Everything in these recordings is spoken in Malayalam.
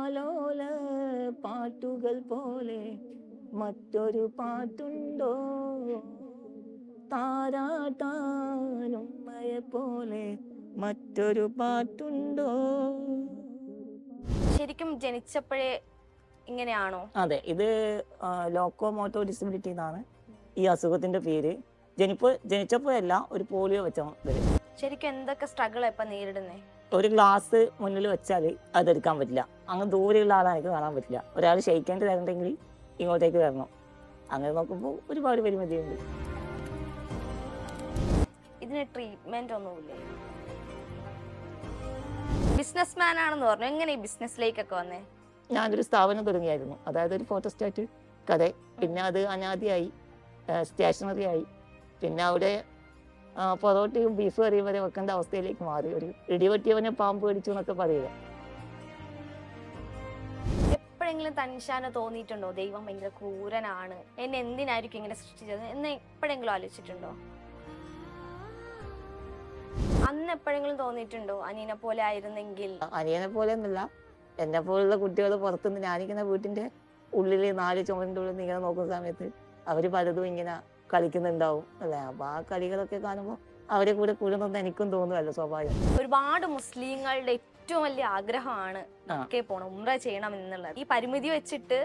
ആലോല പാട്ടുകൾ പോലെ മറ്റൊരു പാട്ടുണ്ടോ? താരാട്ടാനുമ്മയെ പോലെ മറ്റൊരു പാട്ടുണ്ടോ? ശരിക്കും ജനിച്ചപ്പോഴേ ഇങ്ങനെയാണോ? അതെ, ഇത് ലോക്കോമോട്ടോ ഡിസബിലിറ്റി എന്നാണ് ഈ അസുഖത്തിന്റെ പേര്. ജനിച്ചപ്പോഴല്ല, ഒരു പോളിയോ വെച്ച വരും. ശരിക്കും എന്തൊക്കെ സ്ട്രഗിൾ ഇപ്പൊ നേരിടുന്നേ? ഒരു ഗ്ലാസ് മുന്നിൽ വെച്ചാൽ അതെടുക്കാൻ പറ്റില്ല. അങ്ങ് ദൂരെയുള്ള ആളെ എനിക്ക് കാണാൻ പറ്റില്ല. ഒരാൾ ക്ഷയിക്കേണ്ടി തരണ്ടെങ്കിൽ ഇങ്ങോട്ടേക്ക് വരണം. അങ്ങനെ നോക്കുമ്പോൾ ഒരുപാട് പരിമിതിയുണ്ട്. ഇതിന് ട്രീറ്റ്മെന്റ് ഒന്നുമില്ലേ? ബിസിനസ്മാൻ ആണെന്ന് പറഞ്ഞു. എങ്ങനെ ഈ ബിസിനസ്സിലേക്കൊക്കെ വന്നേ? ഞാനൊരു സ്ഥാപനം തുടങ്ങിയായിരുന്നു. അതായത് ഒരു ഫോട്ടോസ്റ്റാറ്റ് കഥ. പിന്നെ അത് അനാദിയായി, സ്റ്റേഷനറി ആയി. പിന്നെ അവിടെ പൊറോട്ടയും ബീഫ് കറിയും വരെ വെക്കേണ്ട അവസ്ഥയിലേക്ക് മാറി. ഒരു ഇടിവെട്ടിയവനെ പാമ്പ് കടിച്ചു എന്നൊക്കെ പറയുക. എപ്പോഴെങ്കിലും തൻഷാന് തോന്നിയിട്ടുണ്ടോ ദൈവം ഭയങ്കര ക്രൂരനാണ്, എന്നെ എന്തിനായിരിക്കും ഇങ്ങനെ സൃഷ്ടിച്ചത് എന്ന് എപ്പോഴെങ്കിലും ആലോചിച്ചിട്ടുണ്ടോ? അന്ന് എപ്പോഴെങ്കിലും തോന്നിയിട്ടുണ്ടോ അനിയനെ പോലെ ആയിരുന്നെങ്കിൽ? അനിയനെ പോലെ ഒന്നുമില്ല, എന്നെ പോലുള്ള കുട്ടികൾ പുറത്തുനിന്ന് ഞാനിങ്ങനെ വീട്ടിന്റെ ഉള്ളിൽ 4 ചുമരിന്റെ ഉള്ളിൽ ഇങ്ങനെ നോക്കുന്ന സമയത്ത് അവര് പലതും ഇങ്ങനെ കളിക്കുന്നുണ്ടാവും അല്ലെ. അപ്പൊ ആ കളികളൊക്കെ കാണുമ്പോൾ അവരെ കൂടെ കൂടുന്നെന്ന് എനിക്കും തോന്നുമല്ലോ, സ്വാഭാവികം. ഒരുപാട് മുസ്ലിങ്ങളുടെ ഏറ്റവും വലിയ ആഗ്രഹമാണ് മക്കയിൽ പോണം, ഉംറ ചെയ്യണം എന്നുള്ളത്. ഈ പരിമിതി വെച്ചിട്ട്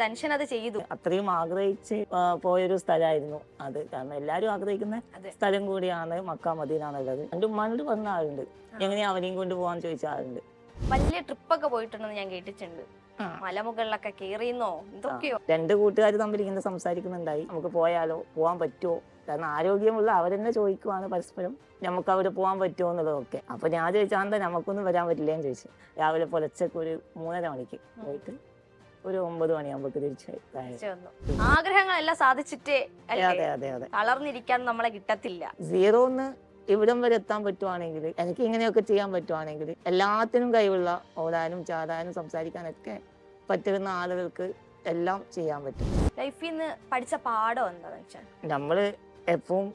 തൻഷൻ അത് ചെയ്തു. അത്രയും ആഗ്രഹിച്ച് പോയൊരു സ്ഥലമായിരുന്നു അത്. കാരണം എല്ലാരും ആഗ്രഹിക്കുന്ന സ്ഥലം കൂടിയാണ് മക്ക, മദീന എന്നുള്ളത്. എന്റെ ഉമ്മാനോട് പറഞ്ഞ ആളുണ്ട്, എങ്ങനെയാ അവനെയും കൊണ്ട് പോകാൻ ചോദിച്ച ആളുണ്ട്. വലിയ ട്രിപ്പൊക്കെ പോയിട്ടുണ്ടെന്ന് ഞാൻ കേട്ടിട്ടുണ്ട്. മലമുകളിലൊക്കെ കേറിയെന്നോ എന്തൊക്കെയോ. 2 കൂട്ടുകാർ തമ്മിൽ ഇങ്ങനെ സംസാരിക്കുന്നുണ്ടായി, നമുക്ക് പോയാലോ, പോകാൻ പറ്റുമോ? കാരണം ആരോഗ്യമുള്ള അവരെന്നെ ചോദിക്കുവാണ് പരസ്പരം, നമുക്ക് അവിടെ പോകാൻ പറ്റുമോ എന്നുള്ളതൊക്കെ. അപ്പൊ ഞാൻ ചോദിച്ചാൽ നമുക്കൊന്നും വരാൻ പറ്റില്ലേന്ന് ചോദിച്ചു. രാവിലെ പുലർച്ചക്ക് ഒരു 3:30 മണിക്ക് പോയിട്ട് ഒരു 9 മണിയാകുമ്പോ തിരിച്ചു. ആഗ്രഹങ്ങളെല്ലാം സാധിച്ചിട്ടേ അതെ അതെ അതെ, വളർന്നിരിക്കാൻ നമ്മളെ കിട്ടത്തില്ല. 0ന്ന് ഇവിടം വരെ എത്താൻ പറ്റുവാണെങ്കിൽ, എനിക്ക് ഇങ്ങനെയൊക്കെ ചെയ്യാൻ പറ്റുവാണെങ്കിൽ, എല്ലാത്തിനും കഴിവുള്ള, ഓടാനും ചാടാനും സംസാരിക്കാനൊക്കെ പറ്റുന്ന ആളുകൾക്ക് എല്ലാം ചെയ്യാൻ പറ്റും. ലൈഫിൽ നിന്ന് പഠിച്ച പാഠം എന്താണെന്ന് വെച്ചാൽ, നമ്മള് എപ്പോഴും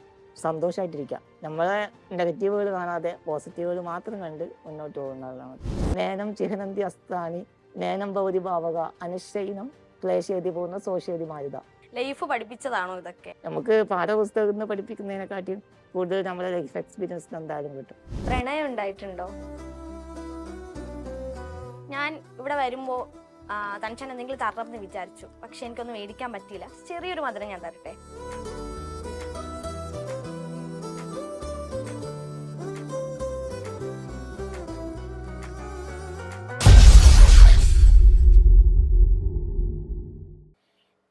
സന്തോഷമായിട്ടിരിക്കാം. നമ്മളെ നെഗറ്റീവുകൾ കാണാതെ പോസിറ്റീവുകൾ മാത്രം കണ്ട് മുന്നോട്ട് പോകുന്നതാണ്. നേനം ചിഹനന്തി അസ്താനി നേനം ഭവതി ഭാവക അനുശൈനം ക്ലേശേതി പോകുന്ന സോഷ്യേതി മാരുത. ലൈഫ് പഠിപ്പിച്ചതാണോ ഇതൊക്കെ? നമുക്ക് പാഠപുസ്തകത്തിൽ നിന്ന് പഠിപ്പിക്കുന്നതിനെക്കാട്ടിയും കൂടുതൽ നമ്മുടെ ലൈഫ് എക്സ്പീരിയൻസ് എന്തായാലും കിട്ടും. പ്രണയം ഉണ്ടായിട്ടുണ്ടോ? ഞാൻ ഇവിടെ വരുമ്പോ തൻഷൻ എന്തെങ്കിലും തരണമെന്ന് വിചാരിച്ചു, പക്ഷെ എനിക്കൊന്നും മേടിക്കാൻ പറ്റിയില്ല. ചെറിയൊരു മധുരം ഞാൻ തരട്ടെ?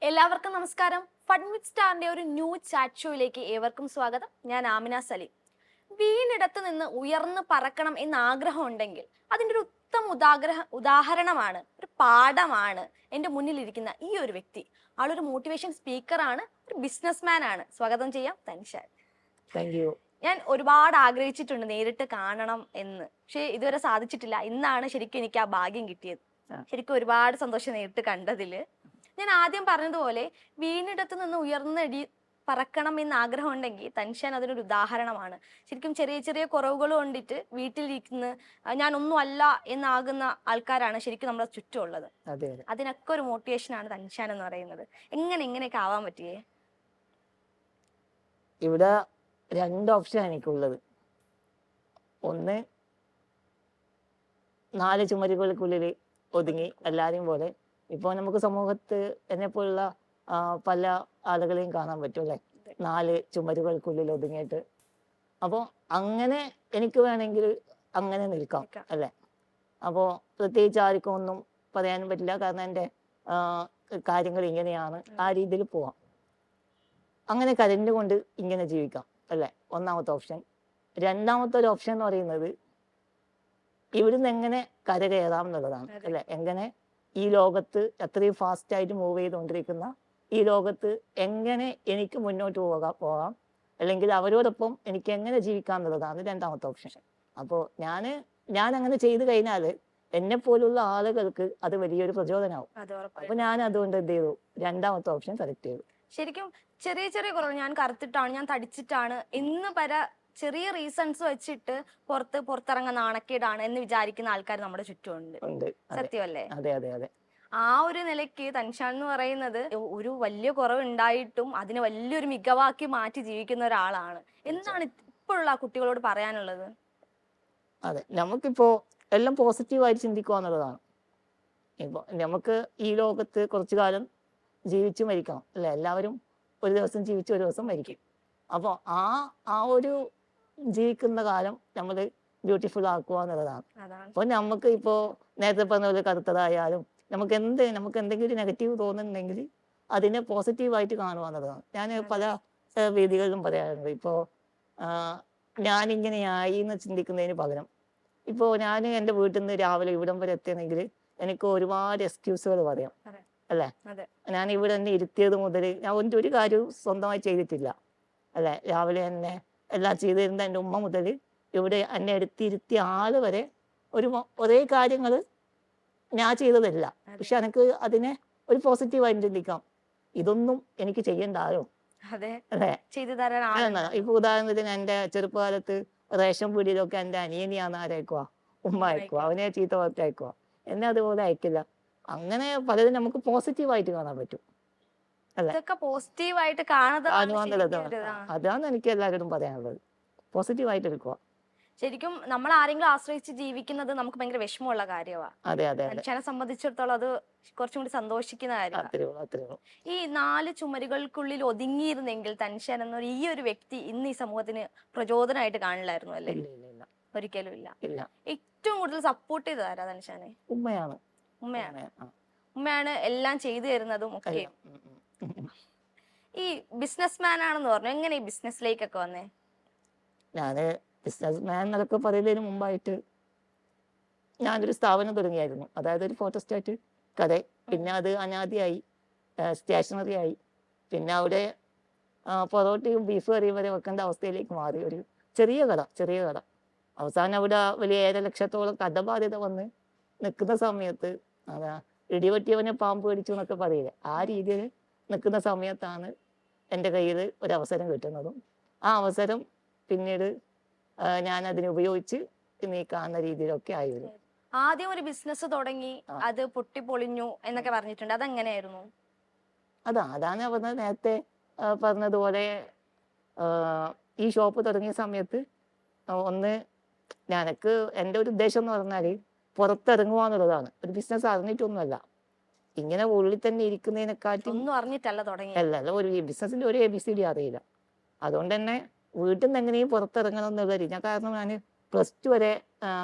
എല്ലാവർക്കും നമസ്കാരം. ഫൺ വിത്ത് സ്റ്റാറിന്റെ ഒരു ന്യൂ ചാറ്റ് ഷോയിലേക്ക് ഏവർക്കും സ്വാഗതം. ഞാൻ ആമിന സലീം. വീണിടത്ത് നിന്ന് ഉയർന്നു പറക്കണം എന്ന ആഗ്രഹം ഉണ്ടെങ്കിൽ അതിൻ്റെ ഒരു ഉത്തമ ഉദാഹരണമാണ്, ഒരു പാഠമാണ് എൻ്റെ മുന്നിലിരിക്കുന്ന ഈ ഒരു വ്യക്തി. ആളൊരു മോട്ടിവേഷൻ സ്പീക്കറാണ്, ഒരു ബിസിനസ്മാൻ ആണ്. സ്വാഗതം ചെയ്യാം തൻഷാൻ. ഞാൻ ഒരുപാട് ആഗ്രഹിച്ചിട്ടുണ്ട് നേരിട്ട് കാണണം എന്ന്, പക്ഷെ ഇതുവരെ സാധിച്ചിട്ടില്ല. ഇന്നാണ് ശരിക്കും എനിക്ക് ആ ഭാഗ്യം കിട്ടിയത്. ശരിക്കും ഒരുപാട് സന്തോഷം നേരിട്ട് കണ്ടതില്. ഞാൻ ആദ്യം പറഞ്ഞതുപോലെ വീണിടത്ത് നിന്ന് ഉയർന്നടി പറക്കണം എന്ന് ആഗ്രഹം ഉണ്ടെങ്കിൽ തൻഷാൻ അതിനൊരു ഉദാഹരണമാണ്. ശരിക്കും ചെറിയ ചെറിയ കുറവുകൾ കൊണ്ടിട്ട് വീട്ടിലിരിക്കുന്ന ഞാനൊന്നും അല്ല എന്നാകുന്ന ആൾക്കാരാണ് ശരിക്കും നമ്മുടെ ചുറ്റുമുള്ളത്. അതിനൊക്കെ ഒരു മോട്ടിവേഷനാണ് തൻഷാൻ എന്ന് പറയുന്നത്. ഇങ്ങനെയൊക്കെ ആവാൻ പറ്റിയേ? ഇവിടെ 2 ഓപ്ഷൻ എനിക്കുള്ളത്. ഒന്ന്, 4 ചുമരുകൾക്കുള്ളിൽ ഒതുങ്ങി എല്ലാരെയും പോലെ. ഇപ്പോൾ നമുക്ക് സമൂഹത്ത് എന്നെപ്പോലുള്ള പല ആളുകളെയും കാണാൻ പറ്റും അല്ലേ, 4 ചുമരുകൾക്കുള്ളിൽ ഒതുങ്ങിയിട്ട്. അപ്പോൾ അങ്ങനെ എനിക്ക് വേണമെങ്കിൽ അങ്ങനെ നിൽക്കാം അല്ലേ. അപ്പോൾ പ്രത്യേകിച്ച് ആർക്കും ഒന്നും പറയാനും പറ്റില്ല, കാരണം എൻ്റെ കാര്യങ്ങൾ ഇങ്ങനെയാണ്, ആ രീതിയിൽ പോവാം. അങ്ങനെ കരഞ്ഞുകൊണ്ട് ഇങ്ങനെ ജീവിക്കാം അല്ലേ, ഒന്നാമത്തെ ഓപ്ഷൻ. രണ്ടാമത്തെ ഒരു ഓപ്ഷൻ എന്ന് പറയുന്നത് ഇവിടുന്ന് എങ്ങനെ കരകയറാം എന്നുള്ളതാണ് അല്ലേ. എങ്ങനെ ഈ ലോകത്ത് അത്രയും ഫാസ്റ്റായിട്ട് മൂവ് ചെയ്തുകൊണ്ടിരിക്കുന്ന ഈ ലോകത്ത് എങ്ങനെ എനിക്ക് മുന്നോട്ട് പോകാം, അല്ലെങ്കിൽ അവരോടൊപ്പം എനിക്ക് എങ്ങനെ ജീവിക്കാം എന്നുള്ളതാണ് രണ്ടാമത്തെ ഓപ്ഷൻ. അപ്പോൾ ഞാൻ അങ്ങനെ ചെയ്തു കഴിഞ്ഞാൽ എന്നെ പോലുള്ള ആളുകൾക്ക് അത് വലിയൊരു പ്രചോദനമാവും. അപ്പൊ ഞാൻ അതുകൊണ്ട് എന്ത് ചെയ്തു, രണ്ടാമത്തെ ഓപ്ഷൻ സെലക്ട് ചെയ്തു. ശരിക്കും ചെറിയ ചെറിയ കുറവ്, ഞാൻ കറുത്തിട്ടാണ്, ഞാൻ തടിച്ചിട്ടാണ് എന്ന് ചെറിയ റീസൺസ് വെച്ചിട്ട് പുറത്തിറങ്ങാൻ നാണക്കേടാണ് എന്ന് വിചാരിക്കുന്ന ആൾക്കാർ നമ്മുടെ ചുറ്റുമുണ്ട്. ഉണ്ട്. അതെ സത്യമല്ലേ? അതെ അതെ അതെ ആ ഒരു നിലയ്ക്ക് തൻഷാൻ എന്ന് പറയുന്നത് ഒരു വലിയ കുറവുണ്ടായിട്ടും അതിനെ വലിയൊരു മികവാക്കി മാറ്റി ജീവിക്കുന്ന ഒരാളാണ്. എന്താണ് ഇപ്പോഴുള്ള ആ കുട്ടികളോട് പറയാനുള്ളത്? അതെ നമുക്കിപ്പോ എല്ലാം പോസിറ്റീവായിട്ട് ചിന്തിക്കുക എന്നുള്ളതാണ്. ഇപ്പൊ നമുക്ക് ഈ ലോകത്ത് കുറച്ചു കാലം ജീവിച്ചു മരിക്കണം അല്ലെ? എല്ലാവരും ഒരു ദിവസം ജീവിച്ച് ഒരു ദിവസം മരിക്കും. അപ്പോൾ ആ ഒരു ജീവിക്കുന്ന കാലം നമ്മൾ ബ്യൂട്ടിഫുൾ ആക്കുക എന്നുള്ളതാണ്. അതാണ്. അപ്പോൾ നമുക്ക് ഇപ്പോൾ നേരത്തെ പറഞ്ഞ പോലെ കറുത്തതായാലും നമുക്ക് എന്തെങ്കിലും നെഗറ്റീവ് തോന്നുന്നുണ്ടെങ്കിൽ അതിനെ പോസിറ്റീവായിട്ട് കാണുക എന്നുള്ളതാണ്. ഞാൻ പല വേദികളിലും പറയാറുണ്ട്. ഇപ്പോൾ ഞാനിങ്ങനെയായി എന്ന് ചിന്തിക്കുന്നതിന് പകരം ഇപ്പോൾ ഞാൻ എൻ്റെ വീട്ടിൽ നിന്ന് രാവിലെ ഇവിടം വരെ എത്തണമെങ്കിൽ എനിക്ക് ഒരുപാട് എക്സ്ക്യൂസുകൾ പറയാം അതെ. അല്ലേ? അതെ. ഞാൻ ഇവിടെ തന്നെ ഇരുത്തിയത് മുതൽ ഞാൻ ഒരു കാര്യവും സ്വന്തമായി ചെയ്തിട്ടില്ല അല്ലേ? രാവിലെ തന്നെ എല്ലാം ചെയ്തു തരുന്ന എൻ്റെ ഉമ്മ മുതൽ ഇവിടെ എന്നെ എടുത്തിരുത്തിയ ആള് വരെ ഒരേ കാര്യങ്ങൾ ഞാൻ ചെയ്തതല്ല. പക്ഷെ എനിക്ക് അതിനെ ഒരു പോസിറ്റീവായിട്ട് ചിന്തിക്കാം. ഇതൊന്നും എനിക്ക് ചെയ്യണ്ടാലോ അതെ. അല്ലേ? ചെയ്തു തരാൻ ഇപ്പൊ ഉദാഹരണത്തിന് എൻ്റെ ചെറുപ്പകാലത്ത് റേഷൻ പീടിയിലൊക്കെ എൻ്റെ അനിയനെയാണ് ആരയക്കുക, ഉമ്മ അയക്കുക, അവനെ ചീത്ത വാർത്ത അയക്കുക. എന്നെ അതുപോലെ അയക്കില്ല. അങ്ങനെ പലതും നമുക്ക് പോസിറ്റീവായിട്ട് കാണാൻ പറ്റും അല്ലെ? ഇതൊക്കെ പോസിറ്റീവായിട്ട് കാണുന്നത്. അതാണ് എനിക്ക് എല്ലാവരോടും പറയാനുള്ളത്. പോസിറ്റീവായിട്ട് എടുക്കുക. ശരിക്കും നമ്മൾ ആരെങ്കിലും ആശ്രയിച്ച് ജീവിക്കുന്നത് നമുക്ക് ഭയങ്കര വിഷമമുള്ള കാര്യമാണ്. അതെ അതെ അതെ മനുഷ്യനെ സംബന്ധിച്ചിടത്തോളം അത് കുറച്ചും കൂടി സന്തോഷിക്കുന്ന കാര്യമാണ്. ഈ 4 ചുമരുകൾക്കുള്ളിൽ ഒതുങ്ങിയിരുന്നെങ്കിൽ തൻഷൻ എന്ന ഈ ഒരു വ്യക്തി ഇന്ന് ഈ സമൂഹത്തിന് പ്രചോദനമായിട്ട് കാണില്ലായിരുന്നു അല്ലേ? ഒരിക്കലും ഇല്ല. ഏറ്റവും കൂടുതൽ സപ്പോർട്ട് ചെയ്തത് ആരാ തൻഷാനെ? ഉമ്മയാണ്. ഉമ്മയാണ് എല്ലാം ചെയ്തു തരുന്നതും ഒക്കെ. ഈ ബിസിനസ് മാൻ ആണെന്ന് പറഞ്ഞു. എങ്ങനെ ഈ ബിസിനസ്സിലേക്കൊക്കെ വന്നേ? ഞാന് ബിസിനസ് മാൻ എന്നൊക്കെ പറയുന്നതിന് മുമ്പായിട്ട് ഞാനൊരു സ്ഥാപനം തുടങ്ങിയായിരുന്നു. അതായത് ഒരു ഫോട്ടോസ്റ്റാറ്റ് കട. പിന്നെ അത് അനാദിയായി, സ്റ്റേഷനറി ആയി. പിന്നെ അവിടെ പൊറോട്ടയും ബീഫ് കറിയും വരെ വെക്കേണ്ട അവസ്ഥയിലേക്ക് മാറി. ഒരു ചെറിയ കട. അവസാനം അവിടെ വലിയ 7 ലക്ഷത്തോളം കടബാധ്യത വന്ന് നിൽക്കുന്ന സമയത്ത് ഇടിവെട്ടിയവനെ പാമ്പ് കടിച്ചു എന്നൊക്കെ പറയില്ലേ, ആ രീതിയിൽ നിൽക്കുന്ന സമയത്താണ് എൻ്റെ കയ്യിൽ ഒരവസരം കിട്ടുന്നതും ആ അവസരം പിന്നീട് ഞാൻ അതിനെ ഉപയോഗിച്ച് ഇന്ന് ഈ കാണുന്ന രീതിയിലൊക്കെ ആയി വരും. ആദ്യം ഒരു ബിസിനസ് തുടങ്ങി, അത് പൊട്ടിപ്പൊളിഞ്ഞു എന്നൊക്കെ പറഞ്ഞിട്ടുണ്ട്. അതെങ്ങനെയായിരുന്നു? അതാണ് പറഞ്ഞത്. നേരത്തെ പറഞ്ഞതുപോലെ ഈ ഷോപ്പ് തുടങ്ങിയ സമയത്ത് ഒന്ന് ഞാനക്ക് എൻ്റെ ഒരു ഉദ്ദേശം എന്ന് പറഞ്ഞാൽ പുറത്തിറങ്ങുക എന്നുള്ളതാണ്. ഒരു ബിസിനസ് അറിഞ്ഞിട്ടൊന്നുമല്ല, ഇങ്ങനെ ഉള്ളിൽ തന്നെ ഇരിക്കുന്നതിനെക്കാട്ടും ഒന്നും അറിഞ്ഞിട്ടല്ല തുടങ്ങി. അല്ല, ഒരു ബിസിനസിന്റെ ഒരു ABCD അറിയില്ല. അതുകൊണ്ട് തന്നെ വീട്ടിൽ നിന്ന് എങ്ങനെയും പുറത്തിറങ്ങണം എന്നുള്ള രീതി. കാരണം ഞാൻ +2 വരെ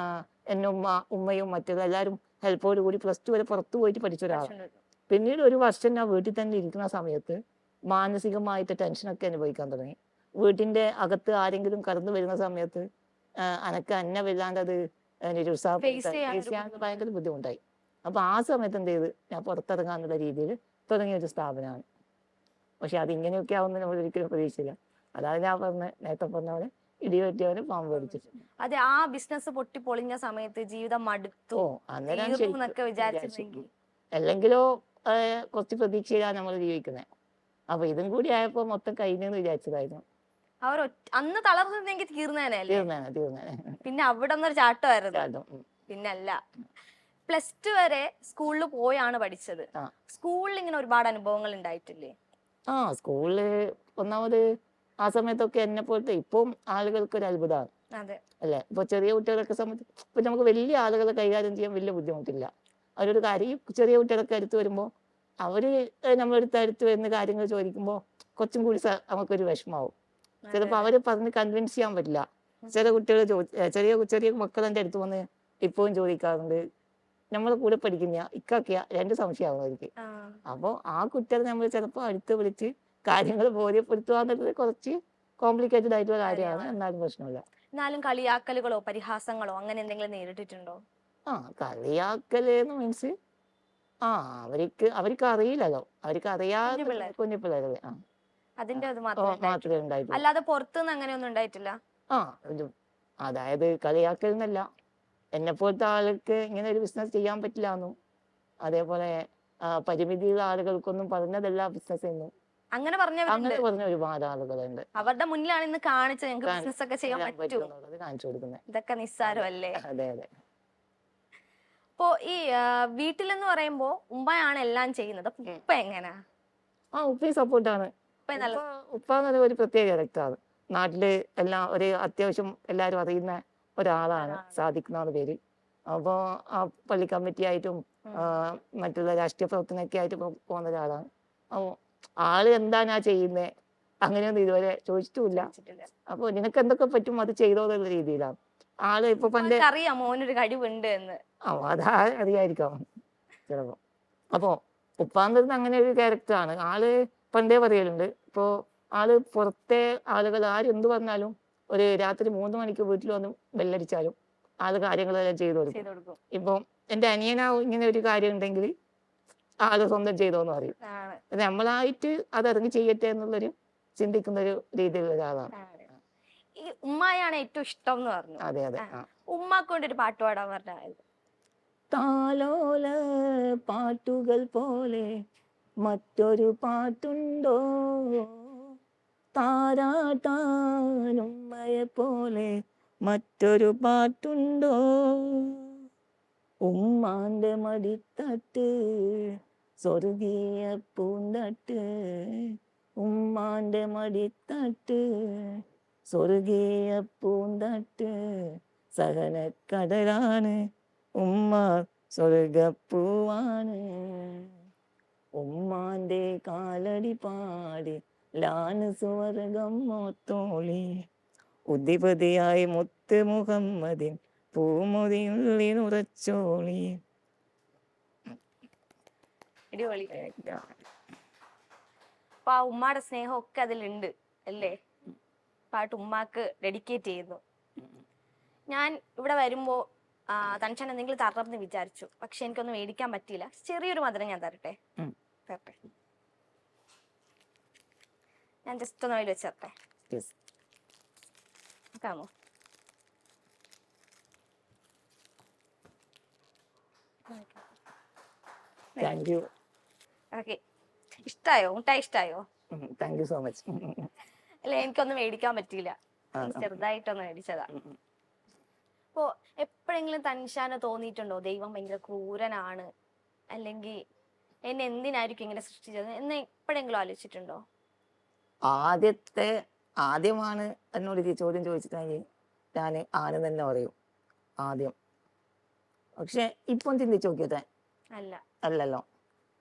എൻ്റെ ഉമ്മയും മറ്റുള്ള എല്ലാവരും ഹെൽപ്പോട് കൂടി +2 വരെ പുറത്തു പോയിട്ട് പഠിച്ച ഒരാളാണ്. പിന്നീട് ഒരു വർഷം ഞാൻ വീട്ടിൽ തന്നെ ഇരിക്കുന്ന സമയത്ത് മാനസികമായിട്ട് ടെൻഷനൊക്കെ അനുഭവിക്കാൻ തുടങ്ങി. വീട്ടിൻ്റെ അകത്ത് ആരെങ്കിലും കടന്നു വരുന്ന സമയത്ത് അനക്ക് വല്ലാണ്ട് അത് നിരുത്സാഹപ്പെടുത്താൻ ഭയങ്കര ബുദ്ധിമുട്ടായി. അപ്പൊ ആ സമയത്ത് എന്ത് ചെയ്ത് ഞാൻ പുറത്തിറങ്ങാന്നുള്ള രീതിയിൽ തുടങ്ങിയ ഒരു സ്ഥാപനമാണ്. പക്ഷെ അതിങ്ങനെയൊക്കെ ആവുമെന്ന് നമ്മൾ ഒരിക്കലും പ്രതീക്ഷിച്ചില്ല. അതാണ് ഞാൻ നേരത്തെ പറഞ്ഞ പോലെ ഇടിവെട്ടിയവന് പാമ്പ് കടിച്ചിട്ട്. അതെ, ആ ബിസിനസ് പൊട്ടി പൊളിഞ്ഞ സമയത്ത് ജീവിതം മടുത്തു അല്ലെങ്കിലോ കുറച്ച് പ്രതീക്ഷയിലാണ് നമ്മൾ ജീവിക്കുന്നത്. അപ്പൊ ഇതും കൂടി ആയപ്പോ മൊത്തം കഴിഞ്ഞെന്ന് വിചാരിച്ചതായിരുന്നു. അവർ അന്ന് തളർന്നെങ്കിൽ തീർന്നേനെ. പിന്നെ അവിടെ ഒരു ചാട്ടമായിരുന്നു. പിന്നല്ല, +2 വരെ സ്കൂളിൽ പോയാണ് പഠിച്ചത്. സ്കൂളിൽ ഇങ്ങനെ ഒരുപാട് അനുഭവങ്ങൾ ഉണ്ടായിട്ടില്ലേ? സ്കൂളില് ഒന്നാമത് ആ സമയത്തൊക്കെ എന്നെ പോലത്തെ ഇപ്പം ആളുകൾക്ക് ഒരു അത്ഭുതമാണ് അല്ലെ? ഇപ്പൊ ചെറിയ കുട്ടികളൊക്കെ സംബന്ധിച്ച് ഇപ്പൊ നമുക്ക് വലിയ ആളുകളെ കൈകാര്യം ചെയ്യാൻ വലിയ ബുദ്ധിമുട്ടില്ല. അവരൊരു കാര്യം ചെറിയ കുട്ടികളൊക്കെ അടുത്ത് വരുമ്പോൾ അവര് നമ്മളെടുത്ത് അടുത്ത് വരുന്ന കാര്യങ്ങൾ ചോദിക്കുമ്പോൾ കുറച്ചും കൂടി നമുക്കൊരു വിഷമാവും. ചിലപ്പോൾ അവര് പറഞ്ഞ് കൺവിൻസ് ചെയ്യാൻ പറ്റില്ല. ചില കുട്ടികൾ ചെറിയ മക്കൾ എൻ്റെ അടുത്ത് വന്ന് ഇപ്പോഴും ചോദിക്കാറുണ്ട്, നമ്മളെ കൂടെ പഠിക്കുന്ന ഇക്കാക്കിയ 2 സംശയമാവും അവർക്ക്. അപ്പോൾ ആ കുട്ടികളെ നമ്മൾ ചിലപ്പോൾ അടുത്ത് വിളിച്ച് കാര്യങ്ങൾ ബോധ്യപ്പെടുത്തുക എന്നുള്ളത് കുറച്ച് കോംപ്ലിക്കേറ്റഡ് ആയിട്ടുള്ള കാര്യമാണ്. എന്നാലും പ്രശ്നമില്ല. എന്നാലും കളിയാക്കലുകളോ പരിഹാസങ്ങളോ അങ്ങനെ എന്തെങ്കിലും നേരിട്ടിട്ടുണ്ടോ? കളിയാക്കലെന്ന് മീൻസ് അവർക്ക് അറിയില്ലല്ലോ, അവർക്ക് അറിയാതെ കുഞ്ഞു പിള്ളേരല്ലേ, അതിന്റെ മാത്രമേ ഉണ്ടായിട്ടുള്ളൂ. അല്ലാതെ പുറത്തുനിന്ന് അങ്ങനെയൊന്നും ഉണ്ടായിട്ടില്ല. അതായത് കളിയാക്കൽ എന്നല്ല, എന്നെ പോലത്തെ ആൾക്ക് ഇങ്ങനെ ഒരു ബിസിനസ് ചെയ്യാൻ പറ്റില്ല എന്നും, അതേപോലെ പരിമിതിയുള്ള ആളുകൾക്കൊന്നും പറഞ്ഞതല്ല ബിസിനസ് എന്നും, അങ്ങനെ പറഞ്ഞവരുണ്ട്. അങ്ങനെ പറഞ്ഞ ഒരുപാട് ആളുകളുണ്ട്. അവരുടെ മുന്നിലാണ് ഇന്ന് കാണിച്ച് ഞങ്ങൾക്ക് കാ- ബിസിനസ് ഒക്കെ ചെയ്യാൻ ചെയ്യാൻ പറ്റും, പറ്റുന്നുള്ളത് കാണിച്ചു കൊടുക്കുന്നത്. ഇതൊക്കെ നിസ്സാരമല്ലേ. അതെ അതെ. അപ്പോ ഈ വീട്ടിലെന്ന് പറയുമ്പോ ഉമ്മയാണ് എല്ലാം ചെയ്യുന്നത്. അപ്പൊ ഉപ്പ എങ്ങനാ? ഉപ്പയും സപ്പോർട്ടാണ്. ഉപ്പ നല്ല ഉപ്പ എന്ന് പറയുന്നത് ഒരു പ്രത്യേക ക്യാരക്ടറാണ്. നാട്ടില് എല്ലാം ഒരു അത്യാവശ്യം എല്ലാവരും അറിയുന്ന ഒരാളാണ് സാദിഖ് എന്നാണ് പേര്. അപ്പോൾ ആ പള്ളി കമ്മിറ്റി ആയിട്ടും മറ്റുള്ള രാഷ്ട്രീയ പ്രവർത്തനമൊക്കെ ആയിട്ട് പോകുന്ന ഒരാളാണ്. അപ്പോൾ ആള് എന്താണ് ആ ചെയ്യുന്നത് അങ്ങനെയൊന്നും ഇതുവരെ ചോദിച്ചിട്ടുമില്ല. അപ്പോൾ നിനക്ക് എന്തൊക്കെ പറ്റും അത് ചെയ്തോ എന്നുള്ള രീതിയിലാണ് ആള്. ഇപ്പൊ പണ്ട് അറിയാം മോനൊരു കഴിവുണ്ട് എന്ന്. അതാ അറിയായിരിക്കാം ചിലപ്പോ. അപ്പോ ഉപ്പാന്ന് പറയുന്നത് അങ്ങനെ ഒരു ക്യാരക്ടറാണ്. ആള് പണ്ടേ പറയലുണ്ട്. ഇപ്പോ ആള് പുറത്തെ ആളുകൾ ആരും എന്ത് പറഞ്ഞാലും ഒരു രാത്രി 3 മണിക്ക് വീട്ടിൽ വന്ന് ബെല്ലടിച്ചാലും ആള് കാര്യങ്ങളെല്ലാം ചെയ്തു കൊടുക്കും. ഇപ്പം എന്റെ അനിയനാവും ഇങ്ങനെ ഒരു കാര്യം ഉണ്ടെങ്കിൽ ആള് സ്വന്തം ചെയ്തോന്ന് പറയും. നമ്മളായിട്ട് അതിറങ്ങി ചെയ്യട്ടെ എന്നുള്ളൊരു ചിന്തിക്കുന്ന ഒരു രീതിയിലുള്ള ഒരാളാണ്. ഈ ഉമ്മയാണ് ഏറ്റവും ഇഷ്ടം എന്ന് പറഞ്ഞു. അതെ അതെ. ഉമ്മാക്ക് കൊണ്ട് ഒരു പാട്ട് പാടാൻ പറഞ്ഞ. താലോല പാട്ടുകൾ പോലെ മറ്റൊരു പാട്ടുണ്ടോ, താരാട്ടാനുമ്മയെ പോലെ മറ്റൊരു പാട്ടുണ്ടോ, ഉമ്മാന്റെ മടിത്തട്ട് സ്വർഗീയ പൂന്തട്ട്, ഉമ്മാന്റെ മടിത്തട്ട് സ്വർഗീയ പൂന്തട്ട്, സഹനക്കടലാണ് ഉമ്മ സ്വർഗപ്പൂവാണ്, ഉമ്മാന്റെ കാലടി പാടി ലാണ് സ്വർഗം മോത്തോളി, ഉദ്ധിപതിയായി മുത്ത് മുഹമ്മദിൻ പൂമുതിയുള്ളിനുറച്ചോളി. അപ്പൊ ആ ഉമ്മാടെ സ്നേഹം ഒക്കെ അതിലുണ്ട് അല്ലേ? പാട്ട് ഉമ്മാക്ക് ഡെഡിക്കേറ്റ് ചെയ്യുന്നു. ഞാൻ ഇവിടെ വരുമ്പോ തൻഷൻ എന്തെങ്കിലും തരണമെന്ന് വിചാരിച്ചു, പക്ഷെ എനിക്കൊന്നും മേടിക്കാൻ പറ്റിയില്ല. ചെറിയൊരു മധുരം ഞാൻ തരട്ടെ? ഞാൻ ജസ്റ്റ് ഒന്ന് അതിൽ വെച്ചേർട്ടെ. കാണോ? ഓക്കെ, ഇഷ്ടായോ? മുട്ടായി ഇഷ്ടായോ? Thank you so much. അല്ല, എനിക്കൊന്നും മേടിക്കാൻ പറ്റിയില്ല, ചെറുതായിട്ടൊന്ന് മേടിച്ചതാ. അപ്പോ എപ്പോഴെങ്കിലും തൻഷാന് തോന്നിയിട്ടുണ്ടോ ദൈവം ഭയങ്കര ക്രൂരനാണ്, അല്ലെങ്കിൽ എന്നെ എന്തിനായിരിക്കും ഇങ്ങനെ സൃഷ്ടിച്ചത് എന്ന് എപ്പോഴെങ്കിലും ആലോചിച്ചിട്ടുണ്ടോ? ആദ്യമാണ് എന്നോട് ഈ ചോദ്യം ചോദിച്ചിട്ടുണ്ടെങ്കിൽ ഞാൻ ആണ് തന്നെ പറയും ആദ്യം. പക്ഷെ ഇപ്പം ചിന്തിച്ചു നോക്കിയത്തെ അല്ലല്ലോ.